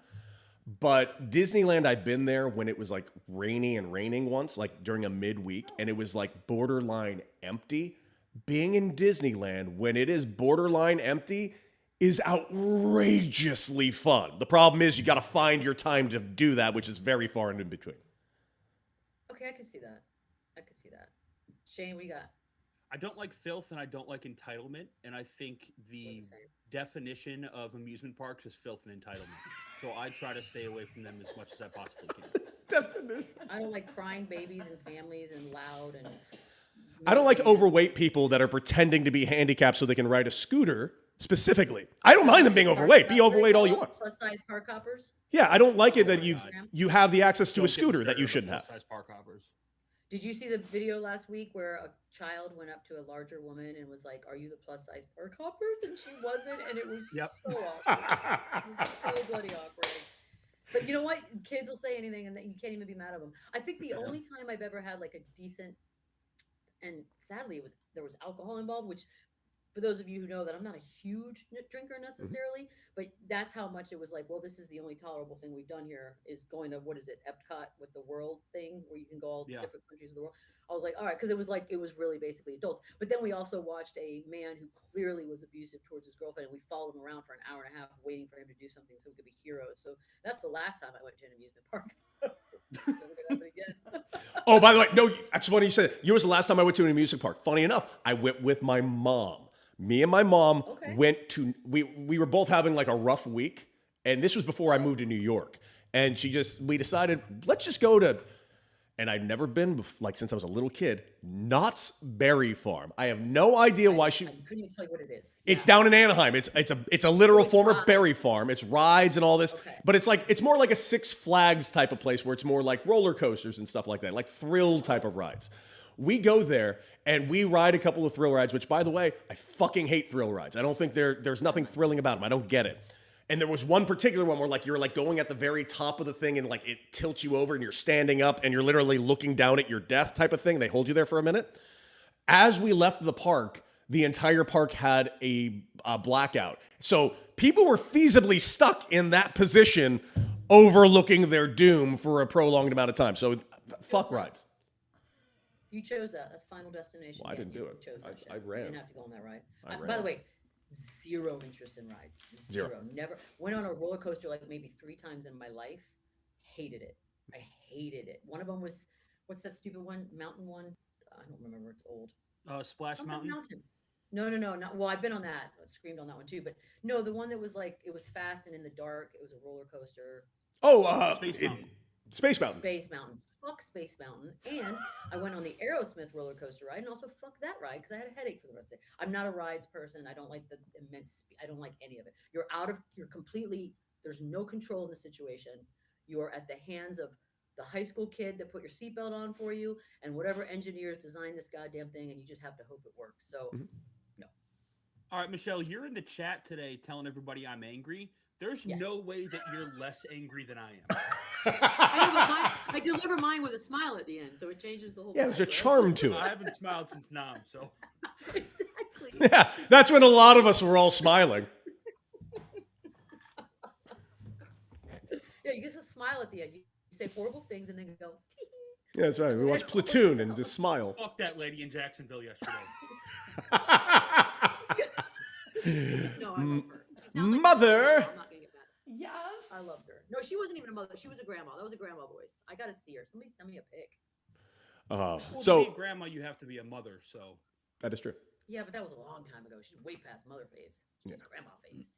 [SPEAKER 1] but Disneyland, I've been there when it was like rainy and raining once, like during a midweek, and it was like borderline empty. Being in Disneyland when it is borderline empty is outrageously fun. The problem is you got to find your time to do that, which is very far and in between.
[SPEAKER 2] Okay, I can see that. I can see that. Shane, what you got?
[SPEAKER 4] I don't like filth and I don't like entitlement. And I think the definition of amusement parks is filth and entitlement. So I try to stay away from them as much as I possibly can.
[SPEAKER 1] Definition.
[SPEAKER 2] I don't like crying babies and families and loud and.
[SPEAKER 1] I don't like overweight people that are pretending to be handicapped so they can ride a scooter specifically. I don't mind them being overweight. Be overweight all you want.
[SPEAKER 2] Plus size park hoppers.
[SPEAKER 1] Yeah, I don't like it that you have the access to a scooter that you shouldn't have.
[SPEAKER 4] Size park hoppers.
[SPEAKER 2] Did you see the video last week where a child went up to a larger woman and was like, "Are you the plus size park hoppers?" And she wasn't, and it was so awkward. It was so bloody awkward. But you know what? Kids will say anything, and you can't even be mad at them. I think the only time I've ever had like a decent, and sadly, there was alcohol involved, which. For those of you who know that I'm not a huge drinker necessarily, but that's how much it was like, well, this is the only tolerable thing we've done here is going to, what is it, Epcot with the world thing where you can go all different countries of the world. I was like, all right, because it was really basically adults. But then we also watched a man who clearly was abusive towards his girlfriend, and we followed him around for an hour and a half waiting for him to do something so we could be heroes. So that's the last time I went to an amusement park. Never gonna happen again.
[SPEAKER 1] Oh, by the way, no, that's funny you said it. Yours was the last time I went to an amusement park. Funny enough, I went with my mom. Me and my mom went to, we were both having like a rough week. And this was before I moved to New York. And we decided, let's just go to, and I'd never been, like since I was a little kid, Knott's Berry Farm. I have no idea why she.
[SPEAKER 2] I couldn't even tell you what it is.
[SPEAKER 1] It's down in Anaheim. It's a literal former berry farm. It's rides and all this. But it's more like a Six Flags type of place where it's more like roller coasters and stuff like that, like thrill type of rides. We go there and we ride a couple of thrill rides, which, by the way, I fucking hate thrill rides. I don't think there's nothing thrilling about them. I don't get it. And there was one particular one where like you're like going at the very top of the thing and like it tilts you over and you're standing up and you're literally looking down at your death type of thing. They hold you there for a minute. As we left the park, the entire park had a blackout. So people were feasibly stuck in that position overlooking their doom for a prolonged amount of time. So fuck rides.
[SPEAKER 2] You chose that. That's Final Destination.
[SPEAKER 1] Well, I didn't do it. I ran.
[SPEAKER 2] You didn't have to go on that ride.
[SPEAKER 1] I ran.
[SPEAKER 2] By the way, zero interest in rides. Zero. Never. Went on a roller coaster like maybe 3 times in my life. Hated it. I hated it. One of them was, what's that stupid one? Mountain one? I don't remember. It's old.
[SPEAKER 4] Splash Mountain?
[SPEAKER 2] No. Not, well, I've been on that. I screamed on that one too. But no, the one that was like, it was fast and in the dark. It was a roller coaster.
[SPEAKER 1] Oh,
[SPEAKER 4] Space Mountain.
[SPEAKER 1] Space Mountain.
[SPEAKER 2] Fuck Space Mountain. And I went on the Aerosmith roller coaster ride and also fuck that ride because I had a headache for the rest of it. I'm not a rides person. I don't like the immense I don't like any of it. You're completely, there's no control in the situation. You're at the hands of the high school kid that put your seatbelt on for you and whatever engineers designed this goddamn thing, and you just have to hope it works. So, no.
[SPEAKER 4] All right, Michelle, you're in the chat today telling everybody I'm angry. There's no way that you're less angry than I am.
[SPEAKER 2] I deliver mine with a smile at the end, so it changes the whole.
[SPEAKER 1] Yeah, there's a charm to it.
[SPEAKER 4] I haven't smiled since Nam, so.
[SPEAKER 2] Exactly.
[SPEAKER 1] Yeah, that's when a lot of us were all smiling.
[SPEAKER 2] Yeah, you just smile at the end. You say horrible things and then go.
[SPEAKER 1] Yeah, that's right. We watched Platoon and just smile.
[SPEAKER 4] Fuck that lady in Jacksonville yesterday.
[SPEAKER 2] No, I love her.
[SPEAKER 1] Mother.
[SPEAKER 2] I'm not gonna get mad.
[SPEAKER 5] Yes.
[SPEAKER 2] I loved her. No, she wasn't even a mother. She was a grandma. That was a grandma voice. I gotta see her. Somebody send me a pic.
[SPEAKER 4] Well, to
[SPEAKER 1] so
[SPEAKER 4] be a grandma, you have to be a mother. So
[SPEAKER 1] that is true.
[SPEAKER 2] Yeah, but that was a long time ago. She's way past mother phase. She's grandma phase.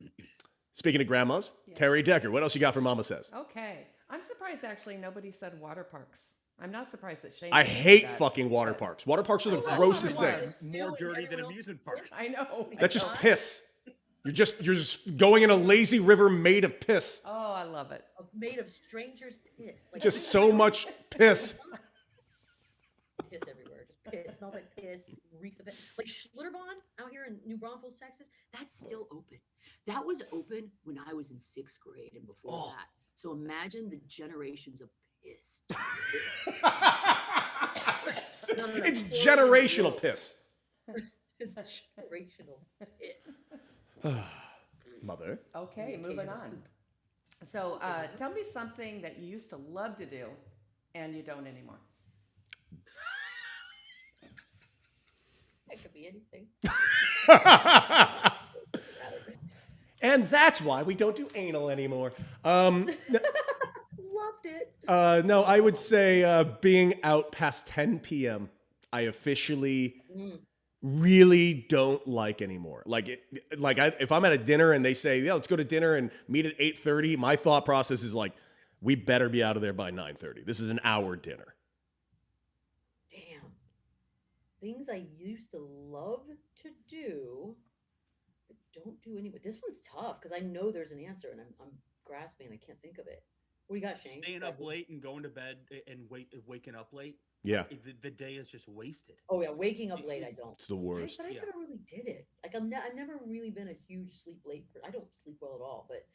[SPEAKER 1] Speaking of grandmas, Terry Decker, what else you got for Mama Says?
[SPEAKER 5] Okay. I'm surprised actually nobody said water parks. I'm not surprised that Shane.
[SPEAKER 1] I
[SPEAKER 5] said
[SPEAKER 1] hate
[SPEAKER 5] that.
[SPEAKER 1] fucking water parks. Water parks are the grossest things.
[SPEAKER 4] more dirty than amusement parks.
[SPEAKER 5] I know.
[SPEAKER 1] That's just piss. You're just going in a lazy river made of piss.
[SPEAKER 5] Oh, I love it.
[SPEAKER 2] Made of strangers' piss. Like
[SPEAKER 1] Just so much piss.
[SPEAKER 2] piss everywhere. Just piss. Smells like piss. Reeks of it. Like Schlitterbahn out here in New Braunfels, Texas. That's still open. That was open when I was in 6th grade and before that. So imagine the generations of piss. No.
[SPEAKER 1] It's
[SPEAKER 2] Chlorine is
[SPEAKER 1] generational
[SPEAKER 2] gross.
[SPEAKER 1] piss.
[SPEAKER 2] It's generational. It's
[SPEAKER 1] Mother.
[SPEAKER 5] Okay,
[SPEAKER 2] the
[SPEAKER 5] moving
[SPEAKER 2] occasional
[SPEAKER 5] on.
[SPEAKER 2] poop.
[SPEAKER 5] So, tell me something that you used to love to do and you don't anymore.
[SPEAKER 2] It could be anything.
[SPEAKER 1] And that's why we don't do anal anymore.
[SPEAKER 2] Loved it.
[SPEAKER 1] No, I would say being out past 10 p.m. I officially really don't like anymore. If I'm at a dinner and they say, "Yeah, let's go to dinner and meet at 8:30," my thought process is like, we better be out of there by 9:30. This is an hour dinner.
[SPEAKER 2] Damn. Things I used to love to do, but don't do anymore. This one's tough because I know there's an answer and I'm grasping. I can't think of it. What do you got, Shane?
[SPEAKER 4] Staying up late and going to bed and waking up late.
[SPEAKER 1] Yeah,
[SPEAKER 4] The day is just wasted.
[SPEAKER 2] Oh yeah, waking up late. I don't.
[SPEAKER 1] it's the worst.
[SPEAKER 2] But I
[SPEAKER 4] Yeah.
[SPEAKER 2] never really did it. Like I've never really been a huge sleep late. I don't sleep well at all. But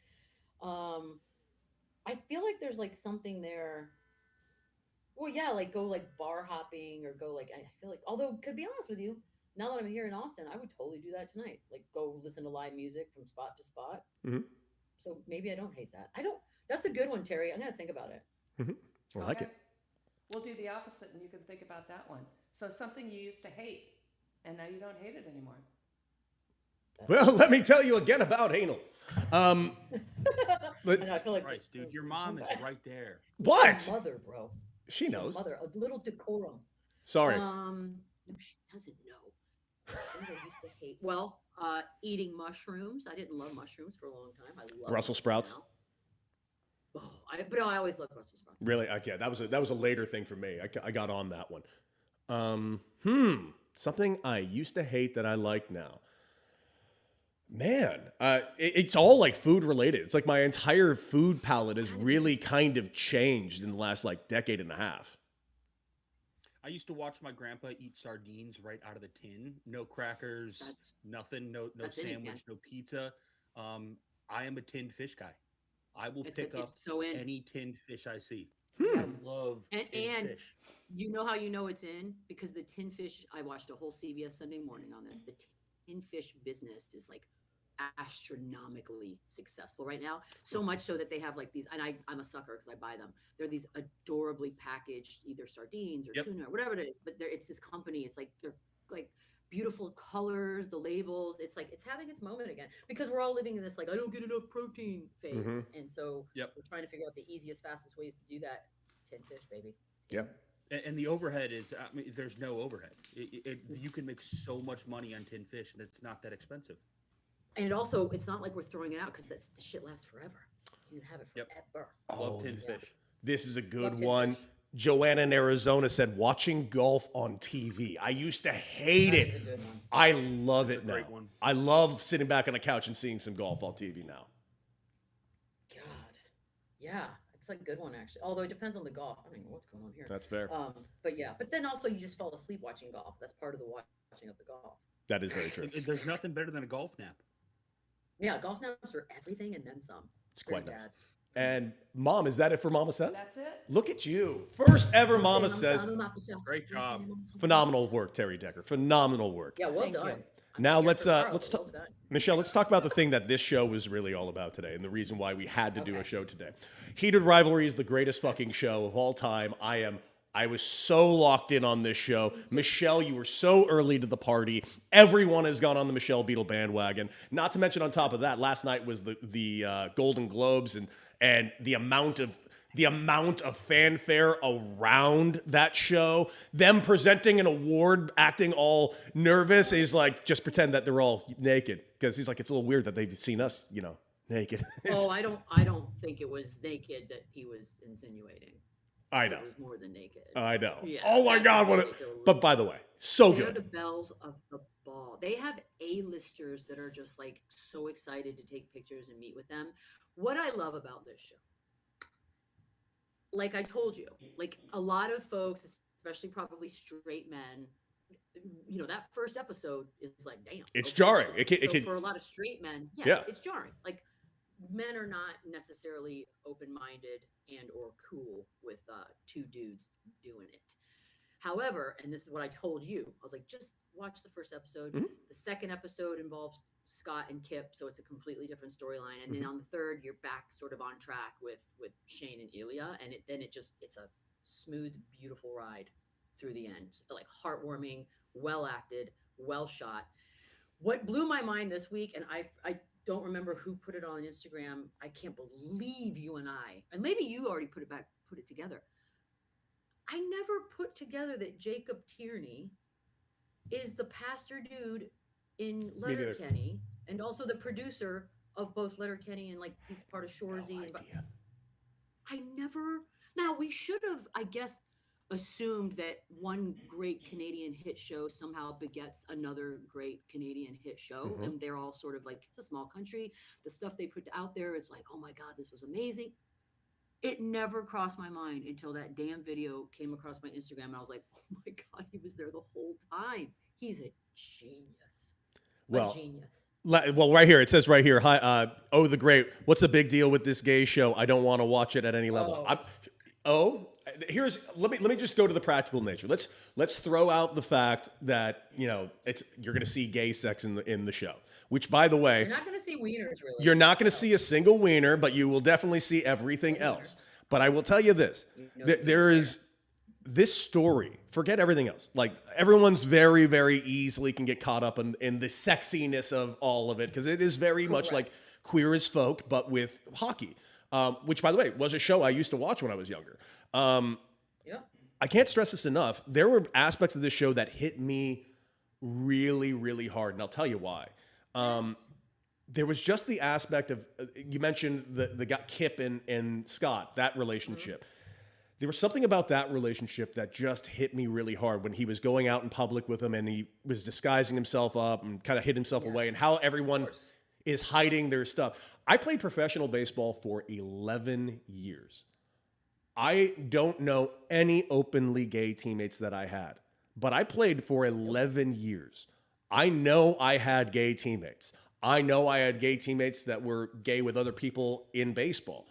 [SPEAKER 2] I feel like there's like something there. Well, yeah, like go like bar hopping or go like I feel like. Although, to be honest with you, now that I'm here in Austin, I would totally do that tonight. Like go listen to live music from spot to spot.
[SPEAKER 1] Mhm.
[SPEAKER 2] So maybe I don't hate that. I don't. That's a good one, Terry. I'm gonna think about it.
[SPEAKER 1] I like it.
[SPEAKER 5] We'll do the opposite and you can think about that one. So, something you used to hate and now you don't hate it anymore.
[SPEAKER 1] Well, let me tell you again about anal.
[SPEAKER 2] I know, I feel like
[SPEAKER 4] Christ, dude, your mom is right there.
[SPEAKER 1] What?
[SPEAKER 2] Mother, bro.
[SPEAKER 1] She knows.
[SPEAKER 2] Mother, a little decorum.
[SPEAKER 1] Sorry.
[SPEAKER 2] No, she doesn't know. Things I used to hate. Well, eating mushrooms. I didn't love mushrooms for a long time. I love
[SPEAKER 1] Brussels
[SPEAKER 2] them
[SPEAKER 1] sprouts.
[SPEAKER 2] now. But I always loved Brussels sprouts.
[SPEAKER 1] Really? Okay, that was a later thing for me. I got on that one. Something I used to hate that I like now. Man, it's all like food related. It's like my entire food palette has really kind of changed in the last like decade and a half.
[SPEAKER 4] I used to watch my grandpa eat sardines right out of the tin. No crackers, nothing, no
[SPEAKER 2] that's in it,
[SPEAKER 4] sandwich,
[SPEAKER 2] man.
[SPEAKER 4] no pizza. I am a tinned fish guy. I will pick up
[SPEAKER 2] It's so in.
[SPEAKER 4] any tinned fish I see. I love tinned
[SPEAKER 2] And
[SPEAKER 4] fish.
[SPEAKER 2] you know how you know it's in? Because the tin fish, I watched a whole CBS Sunday Morning on this. The tin fish business is like astronomically successful right now. So much so that they have like these, and I'm a sucker because I buy them. They're these adorably packaged either sardines or tuna or whatever it is. But it's this company. It's like they're like beautiful colors, the labels. It's like it's having its moment again because we're all living in this like I don't get enough protein phase, and so we're trying to figure out the easiest, fastest ways to do that. Tin fish, baby.
[SPEAKER 1] Yeah.
[SPEAKER 4] And the overhead is, I mean, there's no overhead. You can make so much money on tinned fish, and it's not that expensive.
[SPEAKER 2] And also, it's not like we're throwing it out because the shit lasts forever. You can have it forever.
[SPEAKER 4] Love tinned fish.
[SPEAKER 1] This is a good
[SPEAKER 2] Love tin
[SPEAKER 1] one.
[SPEAKER 2] fish.
[SPEAKER 1] Joanna in Arizona said, watching golf on TV. I used to hate
[SPEAKER 2] That
[SPEAKER 1] it.
[SPEAKER 2] is a good one.
[SPEAKER 1] I love it now.
[SPEAKER 4] great one.
[SPEAKER 1] I love sitting back on the couch and seeing some golf on TV now.
[SPEAKER 2] God, yeah, it's like a good one actually. Although it depends on the golf. I don't even know what's going on here.
[SPEAKER 1] That's fair.
[SPEAKER 2] But yeah, but then also you just fall asleep watching golf. That's part of the watching of the golf.
[SPEAKER 1] That is very true.
[SPEAKER 4] There's nothing better than a golf nap.
[SPEAKER 2] Yeah, golf naps are everything and then some.
[SPEAKER 1] It's quite
[SPEAKER 2] Very
[SPEAKER 1] nice.
[SPEAKER 2] bad.
[SPEAKER 1] And Mom, is that it for Mama Says?
[SPEAKER 5] That's it.
[SPEAKER 1] Look at you. First ever Mama Says.
[SPEAKER 4] Great job.
[SPEAKER 1] Phenomenal work, Terry Decker. Phenomenal work.
[SPEAKER 2] Yeah, well
[SPEAKER 5] Thank
[SPEAKER 2] done.
[SPEAKER 5] you.
[SPEAKER 1] Now let's
[SPEAKER 2] Well
[SPEAKER 1] talk,
[SPEAKER 2] done.
[SPEAKER 1] Michelle. Let's talk about the thing that this show was really all about today, and the reason why we had to do a show today. Heated Rivalry is the greatest fucking show of all time. I was so locked in on this show. Michelle, you were so early to the party. Everyone has gone on the Michelle Beadle bandwagon. Not to mention, on top of that, last night was the Golden Globes, and the amount of fanfare around that show. Them presenting an award, acting all nervous. He's like, just pretend that they're all naked, because he's like, it's a little weird that they've seen us, naked.
[SPEAKER 2] Oh, I don't think it was naked that he was insinuating.
[SPEAKER 1] I know.
[SPEAKER 2] It was more than naked.
[SPEAKER 1] I know.
[SPEAKER 2] Yeah,
[SPEAKER 1] Oh my God!
[SPEAKER 2] ridiculous.
[SPEAKER 1] But by the way, so
[SPEAKER 2] They're
[SPEAKER 1] good.
[SPEAKER 2] the bells of the ball. They have A-listers that are just like so excited to take pictures and meet with them. What I love about this show, like I told you, like a lot of folks, especially probably straight men, that first episode is like, damn.
[SPEAKER 1] It's
[SPEAKER 2] okay.
[SPEAKER 1] jarring.
[SPEAKER 2] So for a lot of straight men, yes,
[SPEAKER 1] Yeah.
[SPEAKER 2] it's jarring. Like men are not necessarily open-minded and or cool with two dudes doing it. However, and this is what I told you, I was like, just watch the first episode.
[SPEAKER 1] Mhm.
[SPEAKER 2] The second episode involves Scott and Kip, so it's a completely different storyline. And then
[SPEAKER 1] Mhm.
[SPEAKER 2] on the third, you're back sort of on track with Shane and Ilya, and it's a smooth, beautiful ride through the end, like heartwarming, well acted, well shot. What blew my mind this week, and I don't remember who put it on Instagram. I can't believe you and maybe you already put it together. I never put together that Jacob Tierney is the pastor dude in
[SPEAKER 1] Me neither.
[SPEAKER 2] Letterkenny and also the producer of both Letterkenny and like he's part of Shoresy.
[SPEAKER 1] No
[SPEAKER 2] And
[SPEAKER 1] idea.
[SPEAKER 2] I never. Now we should have, I guess, assumed that one great Canadian hit show somehow begets another great Canadian hit show,
[SPEAKER 1] Mhm.
[SPEAKER 2] and they're all sort of like it's a small country. The stuff they put out there, it's like, oh my god, this was amazing. It never crossed my mind until that damn video came across my Instagram, and I was like, oh my god, he was there the whole time. He's a genius.
[SPEAKER 1] Well,
[SPEAKER 2] A genius.
[SPEAKER 1] Well, right here it says right here. Hi, oh the great. What's the big deal with this gay show? I don't want to watch it at any level. Here's let me just go to the practical nature. Let's throw out the fact that you're going to see gay sex in the show. Which, by the way,
[SPEAKER 2] You're not going to see wieners, really.
[SPEAKER 1] you're not going to see a single wiener, but you will definitely see everything else. But I will tell you this: there is this story. Forget everything else. Like everyone's very, very easily can get caught up in the sexiness of all of it because it is very much like Queer as Folk, but with hockey. Which, by the way, was a show I used to watch when I was younger.
[SPEAKER 2] Yep.
[SPEAKER 1] I can't stress this enough. There were aspects of this show that hit me really, really hard, and I'll tell you why. There was just the aspect of you mentioned the guy Kip and Scott, that relationship. There was something about that relationship that just hit me really hard when he was going out in public with him and he was disguising himself up and kind of hid himself away, and how everyone is hiding their stuff. I played professional baseball for 11 years. I don't know any openly gay teammates that I had, but I played for 11 years. I know I had gay teammates. I know I had gay teammates that were gay with other people in baseball.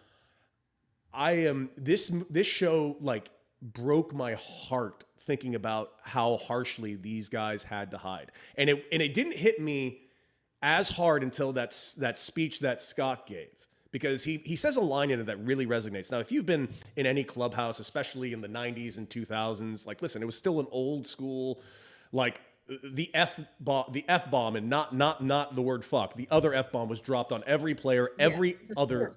[SPEAKER 1] This show like broke my heart thinking about how harshly these guys had to hide. And it didn't hit me as hard until that speech that Scott gave. Because he says a line in it that really resonates. Now, if you've been in any clubhouse, especially in the 90s and 2000s, like, listen, it was still an old school, like, the F bomb, and not the word fuck. The other F bomb was dropped on every player, every other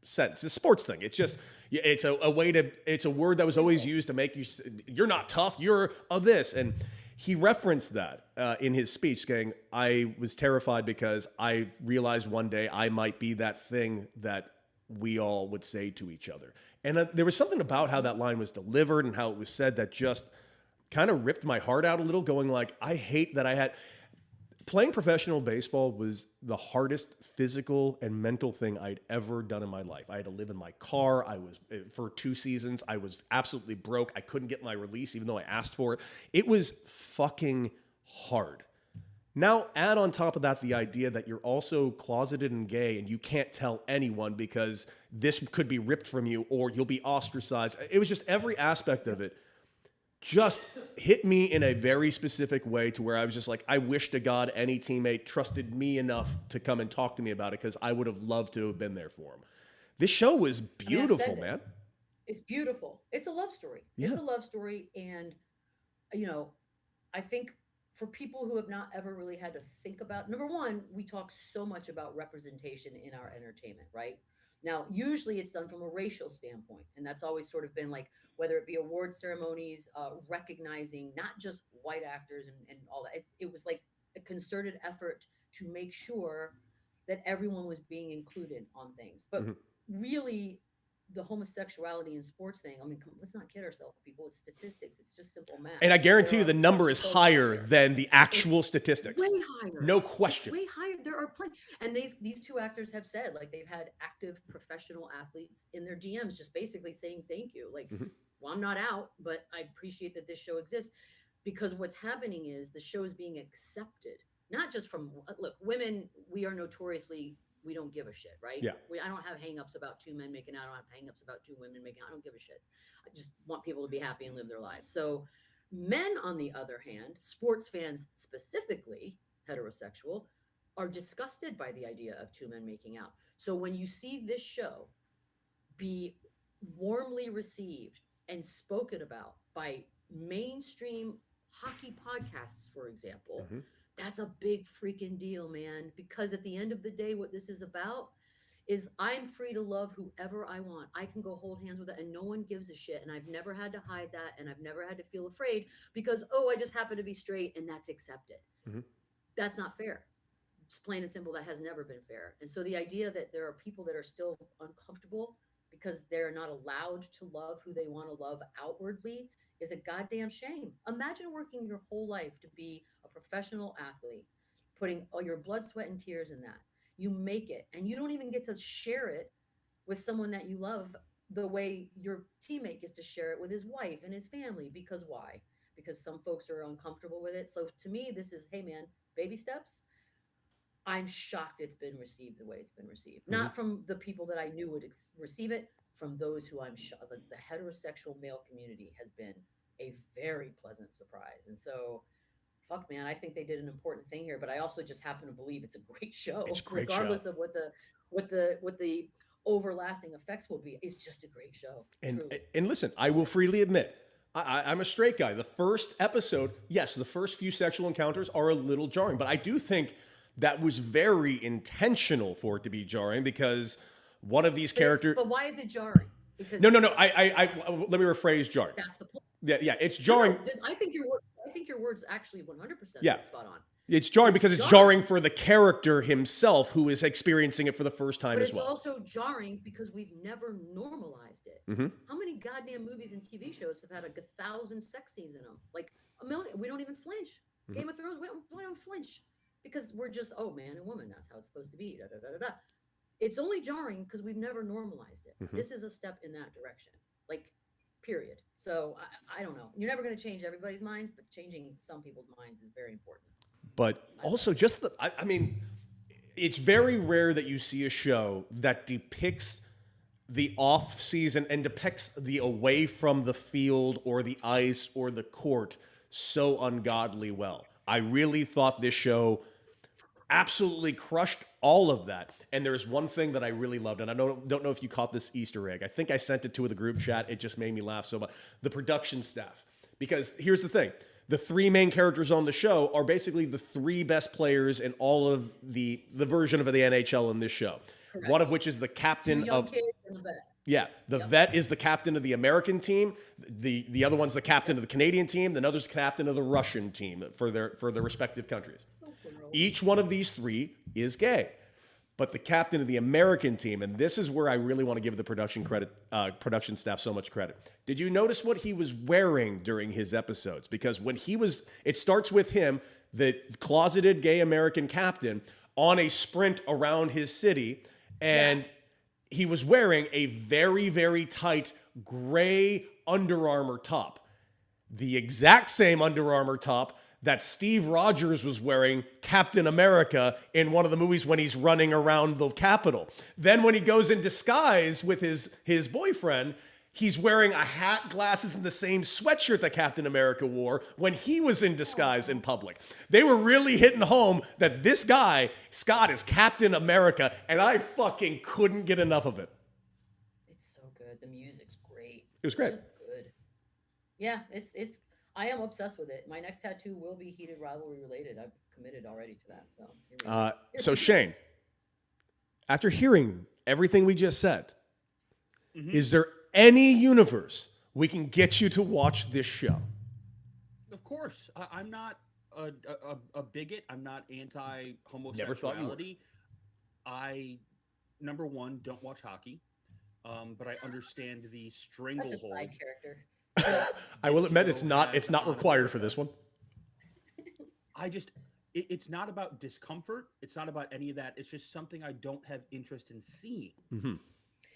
[SPEAKER 1] sentence. It's a sports thing. It's just, it's a way to, it's a word that was always used to make you, you're not tough, you're a this. And he referenced that in his speech, saying, I was terrified because I realized one day I might be that thing that we all would say to each other. And there was something about how that line was delivered and how it was said that just kind of ripped my heart out a little, going like, I hate that I had... Playing professional baseball was the hardest physical and mental thing I'd ever done in my life. I had to live in my car. For 2 seasons, I was absolutely broke. I couldn't get my release even though I asked for it. It was fucking hard. Now, add on top of that the idea that you're also closeted and gay and you can't tell anyone because this could be ripped from you or you'll be ostracized. It was just every aspect of it just hit me in a very specific way to where I was just like, I wish to God any teammate trusted me enough to come and talk to me about it because I would have loved to have been there for him. This show was beautiful, man.
[SPEAKER 2] It's beautiful. It's a love story.
[SPEAKER 1] Yeah.
[SPEAKER 2] It's a love story. And, I think for people who have not ever really had to think about, number one, we talk so much about representation in our entertainment, right? Now, usually it's done from a racial standpoint. And that's always sort of been like, whether it be award ceremonies, recognizing not just white actors and all that. It was like a concerted effort to make sure that everyone was being included on things. But really, the homosexuality in sports thing, I mean, let's not kid ourselves, people. It's statistics. It's just simple math.
[SPEAKER 1] And I guarantee you the number is higher than the actual statistics.
[SPEAKER 2] Way higher.
[SPEAKER 1] No question.
[SPEAKER 2] Way higher. There are plenty. And these two actors have said, like, they've had active professional athletes in their DMs just basically saying thank you. Like, well, I'm not out, but I appreciate that this show exists. Because what's happening is the show is being accepted, not just from, look, women, we are notoriously, we don't give a shit, right?
[SPEAKER 1] Yeah.
[SPEAKER 2] I don't have hangups about 2 men making out. I don't have hangups about 2 women making out. I don't give a shit. I just want people to be happy and live their lives. So Men, on the other hand, sports fans specifically, heterosexual, are disgusted by the idea of two men making out. So when you see this show be warmly received and spoken about by mainstream hockey podcasts, for example,
[SPEAKER 1] Mm-hmm.
[SPEAKER 2] that's a big freaking deal, man. Because at the end of the day, what this is about is I'm free to love whoever I want. I can go hold hands with it and no one gives a shit. And I've never had to hide that. And I've never had to feel afraid because, oh, I just happen to be straight and that's accepted.
[SPEAKER 1] Mm-hmm.
[SPEAKER 2] That's not fair. It's plain and simple. That has never been fair. And so the idea that there are people that are still uncomfortable because they're not allowed to love who they want to love outwardly is a goddamn shame. Imagine working your whole life to be a professional athlete, putting all your blood, sweat, and tears in that. You make it, and you don't even get to share it with someone that you love the way your teammate gets to share it with his wife and his family. Because why? Because some folks are uncomfortable with it. So to me, this is, hey man, baby steps. I'm shocked it's been received the way it's been received. Not from the people that I knew would receive it, from those who I'm shocked. The heterosexual male community has been a very pleasant surprise. And so, fuck, man, I think they did an important thing here. But I also just happen to believe it's a great show,
[SPEAKER 1] It's a great
[SPEAKER 2] regardless
[SPEAKER 1] show.
[SPEAKER 2] of what the overlasting effects will be. It's just a great show.
[SPEAKER 1] And
[SPEAKER 2] Truly.
[SPEAKER 1] and listen, I will freely admit, I'm a straight guy. The first episode, yes, the first few sexual encounters are a little jarring, but I do think that was very intentional for it to be jarring because one of these characters.
[SPEAKER 2] But why is it jarring? Because
[SPEAKER 1] No. Let me rephrase jarring.
[SPEAKER 2] that's the point.
[SPEAKER 1] Yeah, it's
[SPEAKER 2] No,
[SPEAKER 1] jarring.
[SPEAKER 2] I think your words actually 100%
[SPEAKER 1] Yeah.
[SPEAKER 2] spot on.
[SPEAKER 1] It's jarring because it's jarring for the character himself who is experiencing it for the first time
[SPEAKER 2] But
[SPEAKER 1] as
[SPEAKER 2] it's
[SPEAKER 1] well.
[SPEAKER 2] also jarring because we've never normalized it.
[SPEAKER 1] Mm-hmm.
[SPEAKER 2] How many goddamn movies and TV shows have had 1,000 sex scenes in them? Like a million. We don't even flinch.
[SPEAKER 1] Mm-hmm.
[SPEAKER 2] Game of Thrones, we don't flinch because we're just, oh, man and woman. That's how it's supposed to be. Da, da, da, da, da. It's only jarring because we've never normalized it.
[SPEAKER 1] Mm-hmm.
[SPEAKER 2] This is a step in that direction. Like, period. So I don't know. You're never going to change everybody's minds, but changing some people's minds is very important.
[SPEAKER 1] But also, just I mean, it's very rare that you see a show that depicts the off season and depicts the away from the field or the ice or the court so ungodly well. I really thought this show absolutely crushed all of that. And there's one thing that I really loved, and I don't know if you caught this Easter egg. I think I sent it to the group chat. It just made me laugh so much. The production staff. Because here's the thing. The three main characters on the show are basically the three best players in all of the version of the NHL in this show.
[SPEAKER 2] Correct.
[SPEAKER 1] One of which is the captain
[SPEAKER 2] Two young
[SPEAKER 1] of...
[SPEAKER 2] kids and a vet.
[SPEAKER 1] Yeah, the vet is the captain of the American team. The other one's the captain of the Canadian team. The other's captain of the Russian team for their respective countries. Each one of these three is gay, but the captain of the American team, and this is where I really want to give the production staff so much credit. Did you notice what he was wearing during his episodes? Because when it starts with him, the closeted gay American captain, on a sprint around his city, and he was wearing a very, very tight gray Under Armour top. The exact same Under Armour top that Steve Rogers was wearing, Captain America, in one of the movies when he's running around the Capitol. Then when he goes in disguise with his boyfriend, he's wearing a hat, glasses, and the same sweatshirt that Captain America wore when he was in disguise in public. They were really hitting home that this guy, Scott, is Captain America, and I fucking couldn't get enough of it.
[SPEAKER 2] It's so good. The music's great.
[SPEAKER 1] It was great.
[SPEAKER 2] It's just good. Yeah, it's I am obsessed with it. My next tattoo will be heated rivalry related. I've committed already to that. So here we go.
[SPEAKER 1] So Shane, after hearing everything we just said, is there any universe we can get you to watch this show?
[SPEAKER 4] Of course. I'm not a bigot. I'm not anti-homosexuality.
[SPEAKER 1] Never thought you were.
[SPEAKER 4] I, number one, don't watch hockey, but I understand the
[SPEAKER 2] That's
[SPEAKER 4] stranglehold.
[SPEAKER 2] just my character.
[SPEAKER 1] I will admit it's not required for this one.
[SPEAKER 4] It's not about discomfort. It's not about any of that. It's just something I don't have interest in seeing.
[SPEAKER 1] Mm-hmm.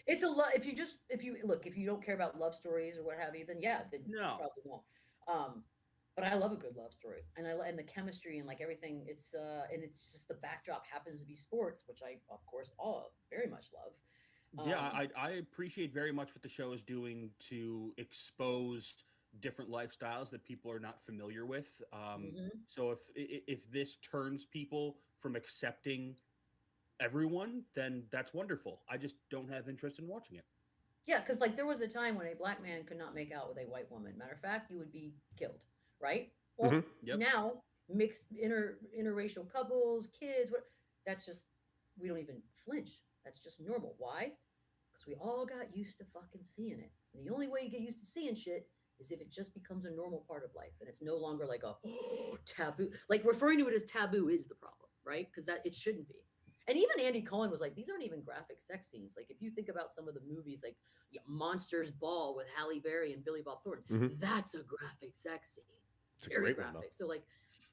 [SPEAKER 2] It's a lot. If you don't care about love stories or what have you, then you probably won't. But I love a good love story, and the chemistry and like everything. It's just the backdrop happens to be sports, which I of course all very much love.
[SPEAKER 4] Yeah, I appreciate very much what the show is doing to expose different lifestyles that people are not familiar with.
[SPEAKER 2] Mhm.
[SPEAKER 4] So if this turns people from accepting everyone, then that's wonderful. I just don't have interest in watching it.
[SPEAKER 2] Yeah, because like there was a time when a black man could not make out with a white woman. Matter of fact, you would be killed, right?
[SPEAKER 1] Mhm.
[SPEAKER 2] Well,
[SPEAKER 4] Yep.
[SPEAKER 2] now mixed interracial couples, kids, what that's just we don't even flinch. That's just normal. Why? Because we all got used to fucking seeing it. And the only way you get used to seeing shit is if it just becomes a normal part of life and it's no longer like a taboo. Like referring to it as taboo is the problem, right? Because that it shouldn't be. And even Andy Cohen was like, these aren't even graphic sex scenes. Like if you think about some of the movies, like Monsters Ball with Halle Berry and Billy Bob Thornton,
[SPEAKER 1] Mhm.
[SPEAKER 2] that's a graphic sex scene.
[SPEAKER 1] It's a
[SPEAKER 2] Very
[SPEAKER 1] great one, though.
[SPEAKER 2] graphic. So like,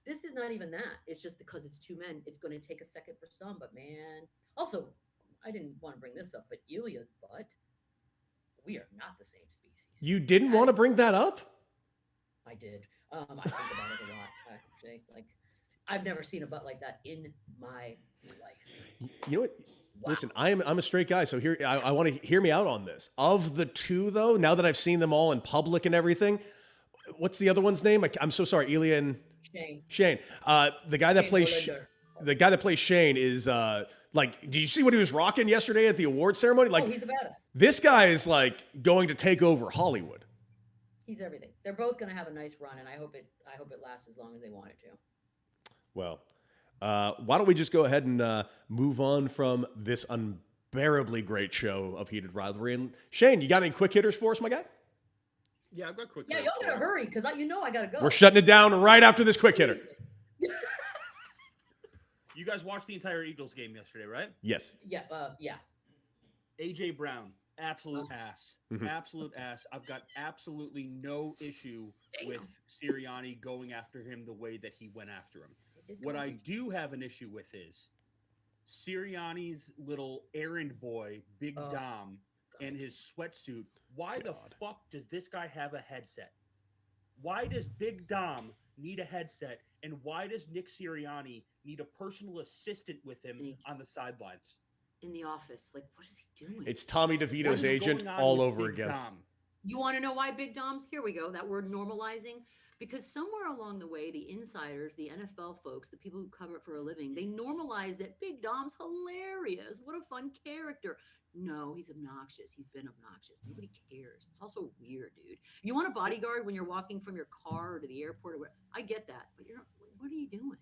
[SPEAKER 2] this is not even that. It's just because it's two men. It's going to take a second for some. But man, also, I didn't want to bring this up, but Ilya's butt. We are not the same species.
[SPEAKER 1] You didn't
[SPEAKER 2] That
[SPEAKER 1] want to
[SPEAKER 2] is-
[SPEAKER 1] bring that up?
[SPEAKER 2] I did. I think about it a lot. Actually, like I've never seen a butt like that in my life.
[SPEAKER 1] You know what?
[SPEAKER 2] Wow.
[SPEAKER 1] Listen, I'm a straight guy, so here I want to hear me out on this. Of the two, though, now that I've seen them all in public and everything, what's the other one's name? I'm so sorry, Ilya and
[SPEAKER 2] Shane.
[SPEAKER 1] Shane. The guy that
[SPEAKER 2] Shane
[SPEAKER 1] plays
[SPEAKER 2] Bollinger.
[SPEAKER 1] the guy that plays Shane is like. Did you see what he was rocking yesterday at the award ceremony? Like
[SPEAKER 2] Oh, he's a badass.
[SPEAKER 1] this guy is like going to take over Hollywood.
[SPEAKER 2] He's everything. They're both going to have a nice run, and I hope it lasts as long as they want it to.
[SPEAKER 1] Well, why don't we just go ahead and move on from this unbearably great show of heated rivalry? And Shane, you got any quick hitters for us, my guy?
[SPEAKER 4] Yeah, I've got quick.
[SPEAKER 2] Yeah,
[SPEAKER 4] notes
[SPEAKER 2] y'all
[SPEAKER 4] for
[SPEAKER 2] gotta
[SPEAKER 4] you.
[SPEAKER 2] hurry because I gotta go.
[SPEAKER 1] We're shutting it down right after this quick hitter.
[SPEAKER 2] Jesus.
[SPEAKER 4] You guys watched the entire Eagles game yesterday, right?
[SPEAKER 1] Yes.
[SPEAKER 2] Yeah, yeah.
[SPEAKER 4] AJ Brown, absolute ass.
[SPEAKER 1] Mhm.
[SPEAKER 4] Absolute ass. I've got absolutely no issue
[SPEAKER 2] Damn.
[SPEAKER 4] with Sirianni going after him the way that he went after him.
[SPEAKER 2] It did
[SPEAKER 4] What
[SPEAKER 2] go
[SPEAKER 4] I
[SPEAKER 2] deep.
[SPEAKER 4] do have an issue with is Sirianni's little errand boy, Big
[SPEAKER 2] Oh,
[SPEAKER 4] Dom, and his sweatsuit. Why the
[SPEAKER 1] God.
[SPEAKER 4] fuck does this guy have a headset? Why does Big Dom need a headset? And why does Nick Sirianni need a personal assistant with him
[SPEAKER 2] Thank
[SPEAKER 4] on the sidelines?
[SPEAKER 2] in the office. Like, what is he doing?
[SPEAKER 1] It's Tommy
[SPEAKER 4] What
[SPEAKER 1] DeVito's
[SPEAKER 4] is
[SPEAKER 1] agent
[SPEAKER 4] going on
[SPEAKER 1] all
[SPEAKER 4] with
[SPEAKER 1] over
[SPEAKER 4] Big
[SPEAKER 1] again.
[SPEAKER 4] Dom?
[SPEAKER 2] You want to know why Big Dom's? Here we go. That word normalizing. Because somewhere along the way, the insiders, the NFL folks, the people who cover it for a living, they normalize that Big Dom's hilarious. What a fun character. No, he's obnoxious. He's been obnoxious. Nobody cares. It's also weird, dude. You want a bodyguard when you're walking from your car to the airport or what? I get that, but you're not, what are you doing?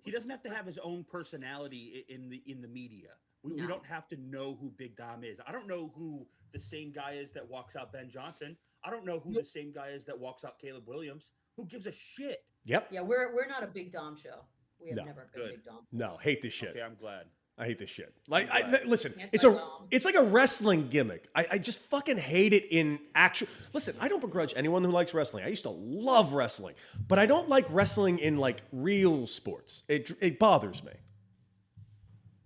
[SPEAKER 4] He doesn't have to have his own personality in the media. We
[SPEAKER 2] No.
[SPEAKER 4] don't have to know who Big Dom is. I don't know who the same guy is that walks out Ben Johnson. I don't know who the same guy is that walks out Caleb Williams. Who gives a shit?
[SPEAKER 1] Yep.
[SPEAKER 2] Yeah, we're not a Big Dom show. We have
[SPEAKER 1] No.
[SPEAKER 2] never been
[SPEAKER 4] Good.
[SPEAKER 2] Big Dom.
[SPEAKER 1] No, hate this shit.
[SPEAKER 4] Okay, I'm glad.
[SPEAKER 1] I hate this shit. Like,
[SPEAKER 4] I'm glad.
[SPEAKER 1] listen,
[SPEAKER 2] Anti-Dom.
[SPEAKER 1] it's like a wrestling gimmick. I just fucking hate it in actual. Listen, I don't begrudge anyone who likes wrestling. I used to love wrestling, but I don't like wrestling in like real sports. It bothers me.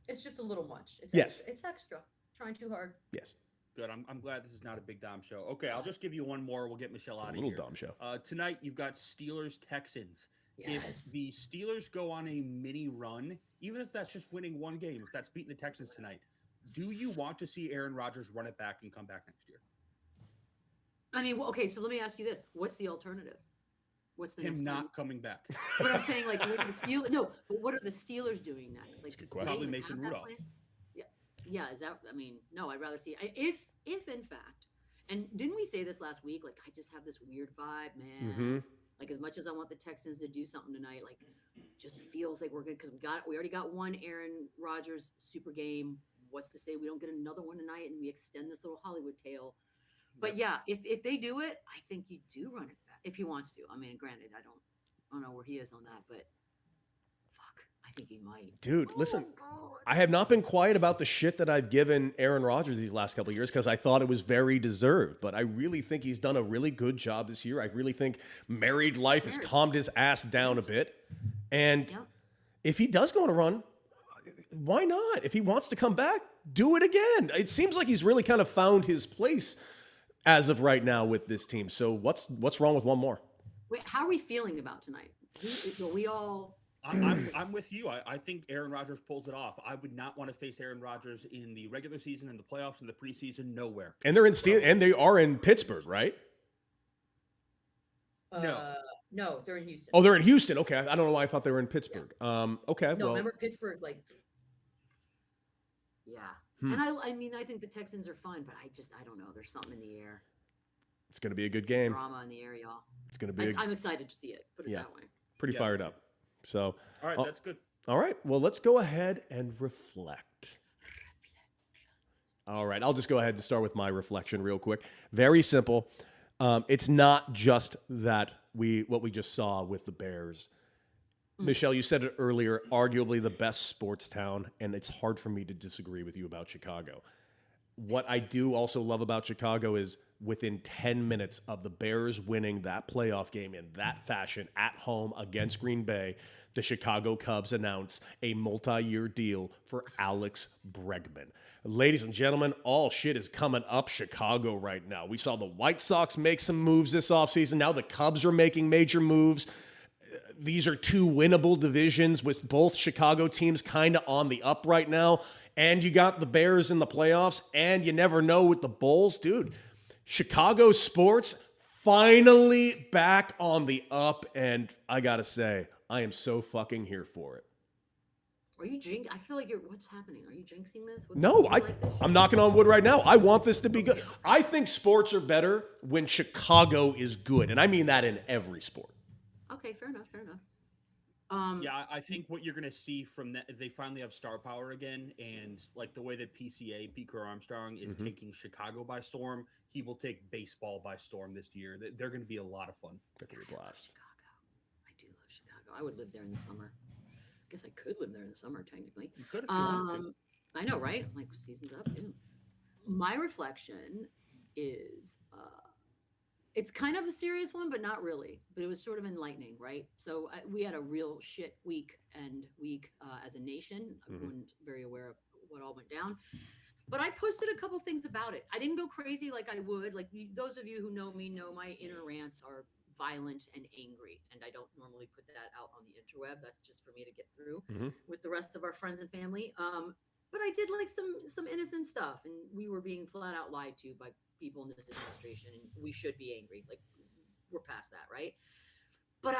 [SPEAKER 2] It's just a little much. It's
[SPEAKER 1] Yes.
[SPEAKER 2] extra. It's extra. Trying too hard.
[SPEAKER 1] Yes,
[SPEAKER 4] Good. I'm glad this is not a Big Dom show. Okay, I'll just give you one more. We'll get Michelle
[SPEAKER 1] it's
[SPEAKER 4] out
[SPEAKER 1] a
[SPEAKER 4] of
[SPEAKER 1] little
[SPEAKER 4] here.
[SPEAKER 1] dumb show.
[SPEAKER 4] Tonight you've got Steelers Texans.
[SPEAKER 2] Yes.
[SPEAKER 4] If the Steelers go on a mini run, even if that's just winning one game, if that's beating the Texans tonight, do you want to see Aaron Rodgers run it back and come back next year?
[SPEAKER 2] I mean, okay, so let me ask you this: what's the alternative? What's the
[SPEAKER 4] Him
[SPEAKER 2] next
[SPEAKER 4] not
[SPEAKER 2] one?
[SPEAKER 4] coming back.
[SPEAKER 2] But I'm saying, like, what are the Steelers? No, but what are the Steelers doing next? Like,
[SPEAKER 1] a good
[SPEAKER 2] do
[SPEAKER 1] question.
[SPEAKER 2] they
[SPEAKER 4] Probably
[SPEAKER 2] even
[SPEAKER 4] Mason
[SPEAKER 2] have that
[SPEAKER 4] Rudolph.
[SPEAKER 2] plan? Yeah, yeah. Is that? I mean, no. I'd rather see if in fact, and didn't we say this last week? Like, I just have this weird vibe, man.
[SPEAKER 1] Mm-hmm.
[SPEAKER 2] Like, as much as I want the Texans to do something tonight, like, just feels like we're good because we already got one Aaron Rodgers super game. What's to say we don't get another one tonight and we extend this little Hollywood tale? But yeah, if they do it, I think you do run it back if he wants to. I mean, granted, I don't know where he is on that, but fuck, I think he might.
[SPEAKER 1] Dude, listen,
[SPEAKER 2] God.
[SPEAKER 1] I have not been quiet about the shit that I've given Aaron Rodgers these last couple of years because I thought it was very deserved. But I really think he's done a really good job this year. I really think married life has calmed his ass down a bit. And
[SPEAKER 2] Yep.
[SPEAKER 1] if he does go on a run, why not? If he wants to come back, do it again. It seems like he's really kind of found his place as of right now with this team. So what's wrong with one more?
[SPEAKER 2] Wait, how are we feeling about tonight? Are we all?
[SPEAKER 4] I'm with you. I think Aaron Rodgers pulls it off. I would not want to face Aaron Rodgers in the regular season, in the playoffs, in the preseason, nowhere.
[SPEAKER 1] And they're in and they are in Pittsburgh, right?
[SPEAKER 4] No.
[SPEAKER 2] No, they're in Houston.
[SPEAKER 1] Oh, they're in Houston. Okay, I don't know why I thought they were in
[SPEAKER 2] Yeah.
[SPEAKER 1] Pittsburgh. Okay,
[SPEAKER 2] No,
[SPEAKER 1] well,
[SPEAKER 2] remember Pittsburgh? Like, yeah.
[SPEAKER 1] Hmm.
[SPEAKER 2] And I mean, I think the Texans are fun, but I don't know. There's something in the air.
[SPEAKER 1] it's going to be a good
[SPEAKER 2] Some
[SPEAKER 1] game.
[SPEAKER 2] drama in the air, y'all.
[SPEAKER 1] It's going to be
[SPEAKER 2] I'm excited to see it. Put it
[SPEAKER 1] Yeah.
[SPEAKER 2] that way.
[SPEAKER 1] pretty
[SPEAKER 4] Yeah,
[SPEAKER 1] fired
[SPEAKER 4] me too.
[SPEAKER 1] up. So,
[SPEAKER 4] All right,
[SPEAKER 1] Oh.
[SPEAKER 4] that's good.
[SPEAKER 1] all right, well, let's go ahead and reflect. All right, I'll just go ahead and start with my reflection real quick. Very simple. It's not just that what we just saw with the Bears. Michelle, you said it earlier, arguably the best sports town, and it's hard for me to disagree with you about Chicago. What I do also love about Chicago is within 10 minutes of the Bears winning that playoff game in that fashion at home against Green Bay, the Chicago Cubs announce a multi-year deal for Alex Bregman. Ladies and gentlemen, all shit is coming up Chicago right now. We saw the White Sox make some moves this offseason. Now the Cubs are making major moves. These are two winnable divisions with both Chicago teams kind of on the up right now. And you got the Bears in the playoffs, and you never know with the Bulls. Dude, Chicago sports finally back on the up, and I got to say, I am so fucking here for it.
[SPEAKER 2] Are you I feel like what's happening? Are you jinxing this?
[SPEAKER 1] No,
[SPEAKER 2] you like this shit?
[SPEAKER 1] I'm knocking on wood right now. I want this to be good. I think sports are better when Chicago is good, and I mean that in every sport.
[SPEAKER 2] Okay, fair enough.
[SPEAKER 4] Yeah, I think what you're going to see from that, they finally have star power again, and like the way that PCA, Pete Crow Armstrong, is taking Chicago by storm, he will take baseball by storm this year. They're going to be a lot of fun.
[SPEAKER 1] That could be a blast.
[SPEAKER 2] Chicago. I do love Chicago. I would live there in the summer. I guess I could live there in the summer, technically.
[SPEAKER 4] You could if you wanted to.
[SPEAKER 2] I know, right? Like season's up. Yeah. My reflection is it's kind of a serious one, but not really. But it was sort of enlightening, right? So we had a real shit week as a nation. Everyone's very aware of what all went down. But I posted a couple things about it. I didn't go crazy like I would. Like those of you who know me know my inner rants are violent and angry, and I don't normally put that out on the interweb. That's just for me to get through with the rest of our friends and family. But I did like some innocent stuff, and we were being flat out lied to by people in this administration, and we should be angry. Like we're past that, right? But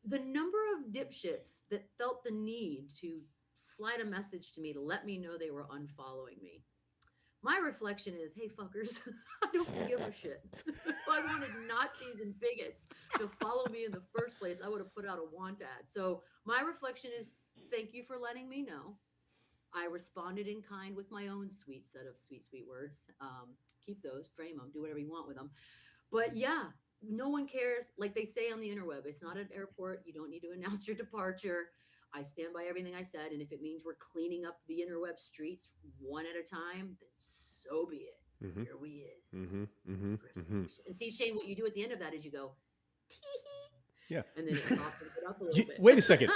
[SPEAKER 2] the number of dipshits that felt the need to slide a message to me to let me know they were unfollowing me. My reflection is, hey, fuckers, I don't give a shit. If I wanted Nazis and bigots to follow me in the first place, I would have put out a want ad. So my reflection is, thank you for letting me know. I responded in kind with my own sweet set of sweet words. Keep those, frame them, do whatever you want with them. But yeah, no one cares. Like they say on the interweb, it's not an airport. You don't need to announce your departure. I stand by everything I said. And if it means we're cleaning up the interweb streets one at a time, then so be it. Here we is. And see, Shane, what you do at the end of that is you go, tee-hee.
[SPEAKER 1] Yeah.
[SPEAKER 2] And then it softens it up a little bit.
[SPEAKER 1] Wait a second.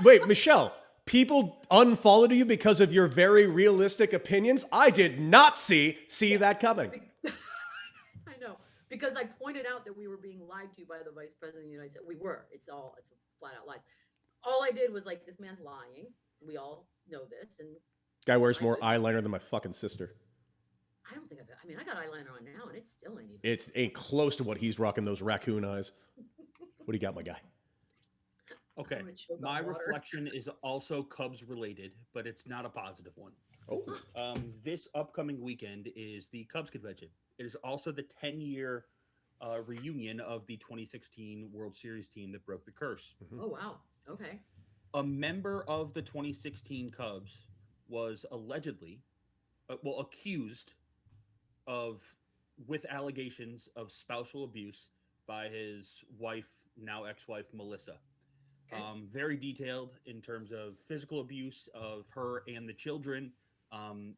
[SPEAKER 1] Wait, Michelle. People unfollowed you because of your very realistic opinions. I did not see that coming.
[SPEAKER 2] I know, because I pointed out that we were being lied to by the vice president of the United States. We were. It's flat out lies. All I did was like, this man's lying. We all know this. And
[SPEAKER 1] Guy wears more eyeliner than my fucking sister.
[SPEAKER 2] I don't think I got eyeliner on now, and it still ain't even.
[SPEAKER 1] It ain't close to what he's rocking, those raccoon eyes. What do you got, my guy?
[SPEAKER 4] Okay, my reflection is also Cubs related, but it's not a positive one.
[SPEAKER 1] Oh.
[SPEAKER 4] This upcoming weekend is the Cubs convention. It is also the 10-year reunion of the 2016 World Series team that broke the curse.
[SPEAKER 2] Oh, wow. Okay.
[SPEAKER 4] A member of the 2016 Cubs was allegedly, accused with allegations of spousal abuse by his wife, now ex-wife, Melissa.
[SPEAKER 2] Okay.
[SPEAKER 4] Very detailed in terms of physical abuse of her and the children,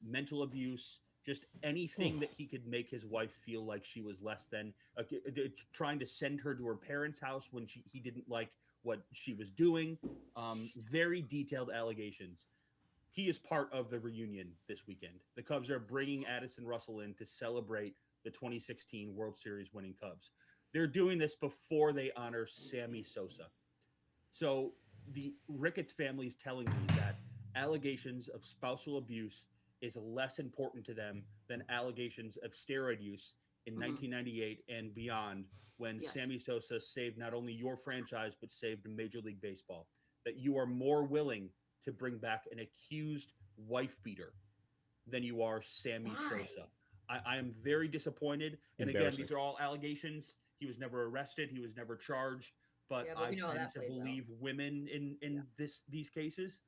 [SPEAKER 4] mental abuse, just anything that he could make his wife feel like she was less than, trying to send her to her parents' house when he didn't like what she was doing. Very detailed allegations. He is part of the reunion this weekend. The Cubs are bringing Addison Russell in to celebrate the 2016 World Series winning Cubs. They're doing this before they honor Sammy Sosa. So the Ricketts family is telling me that allegations of spousal abuse is less important to them than allegations of steroid use in
[SPEAKER 2] Mhm.
[SPEAKER 4] 1998 and beyond when
[SPEAKER 2] Yes.
[SPEAKER 4] Sammy Sosa saved not only your franchise but saved Major League Baseball, that you are more willing to bring back an accused wife beater than you are Sammy
[SPEAKER 2] Why?
[SPEAKER 4] Sosa. I am very disappointed. And again,
[SPEAKER 1] Embarrassing.
[SPEAKER 4] these are all allegations. He was never arrested. He was never charged. But
[SPEAKER 2] Yeah, but
[SPEAKER 4] I
[SPEAKER 2] we know how
[SPEAKER 4] tend
[SPEAKER 2] that
[SPEAKER 4] to
[SPEAKER 2] plays out.
[SPEAKER 4] believe women in these cases.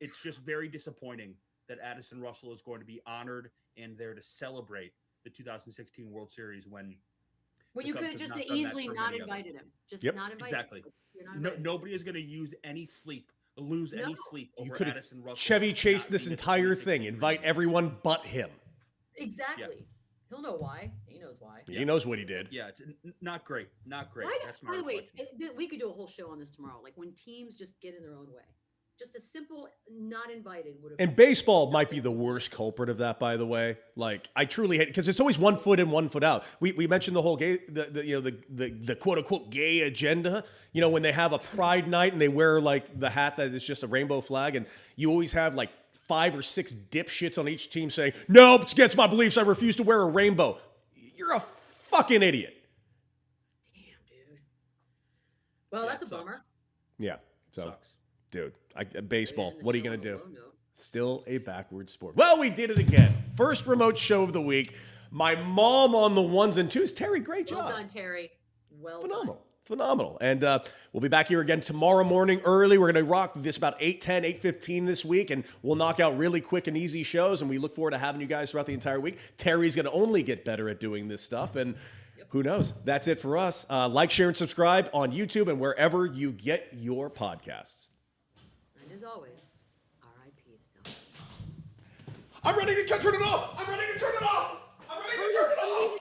[SPEAKER 4] It's just very disappointing that Addison Russell is going to be honored and there to celebrate the 2016 World Series when
[SPEAKER 2] When
[SPEAKER 4] the
[SPEAKER 2] you
[SPEAKER 4] Cubs
[SPEAKER 2] could have
[SPEAKER 4] have
[SPEAKER 2] just
[SPEAKER 4] not done that
[SPEAKER 2] easily
[SPEAKER 4] for
[SPEAKER 2] not
[SPEAKER 4] many others.
[SPEAKER 2] invited him. Just
[SPEAKER 1] Yep.
[SPEAKER 2] not invited.
[SPEAKER 4] Exactly.
[SPEAKER 2] Like, you're not
[SPEAKER 4] No,
[SPEAKER 2] invited.
[SPEAKER 4] nobody is going to lose
[SPEAKER 2] No.
[SPEAKER 4] any sleep
[SPEAKER 1] You
[SPEAKER 4] over
[SPEAKER 1] could have
[SPEAKER 4] Addison Russell.
[SPEAKER 1] Chevy chased
[SPEAKER 4] not
[SPEAKER 1] this
[SPEAKER 4] being at the
[SPEAKER 1] entire
[SPEAKER 4] 2016
[SPEAKER 1] thing. Invite
[SPEAKER 4] reunion.
[SPEAKER 1] everyone but him.
[SPEAKER 2] Exactly. He'll know why. He knows why.
[SPEAKER 1] He knows what he did.
[SPEAKER 4] Yeah, it's not great. Not great.
[SPEAKER 2] Why?
[SPEAKER 4] That's my
[SPEAKER 2] By the way,
[SPEAKER 4] reflection.
[SPEAKER 2] we could do a whole show on this tomorrow. Like when teams just get in their own way. Just a simple not invited would have.
[SPEAKER 1] And baseball might be the worst culprit of that, by the way. Like, I truly hate, because it's always 1 foot in, 1 foot out. We mentioned the whole gay, the quote unquote gay agenda. You know, when they have a pride night and they wear like the hat that is just a rainbow flag, and you always have like 5 or 6 dipshits on each team saying, "Nope, it's against my beliefs. I refuse to wear a rainbow." You're a fucking idiot.
[SPEAKER 2] Damn, dude. Well,
[SPEAKER 4] Yeah,
[SPEAKER 2] that's a
[SPEAKER 4] it sucks.
[SPEAKER 2] bummer.
[SPEAKER 1] Yeah. So,
[SPEAKER 4] Sucks.
[SPEAKER 1] dude, baseball.
[SPEAKER 2] End the
[SPEAKER 1] What are you
[SPEAKER 2] show
[SPEAKER 1] gonna
[SPEAKER 2] on a
[SPEAKER 1] do?
[SPEAKER 2] low note.
[SPEAKER 1] Still a backward sport. Well, we did it again. First remote show of the week. My mom on the ones and twos. Terry, great job.
[SPEAKER 2] Well done, Terry. Well
[SPEAKER 1] Phenomenal. Phenomenal. And we'll be back here again tomorrow morning early. We're going to rock this about 8:10, 8:15 this week, and we'll knock out really quick and easy shows, and we look forward to having you guys throughout the entire week. Terry's going to only get better at doing this stuff, and who knows? That's it for us. Like, share, and subscribe on YouTube and wherever you get your podcasts.
[SPEAKER 2] done. And as always, R.I.P. Estelle.
[SPEAKER 1] I'm ready to turn it off. I'm ready to turn it off. I'm ready to turn it off.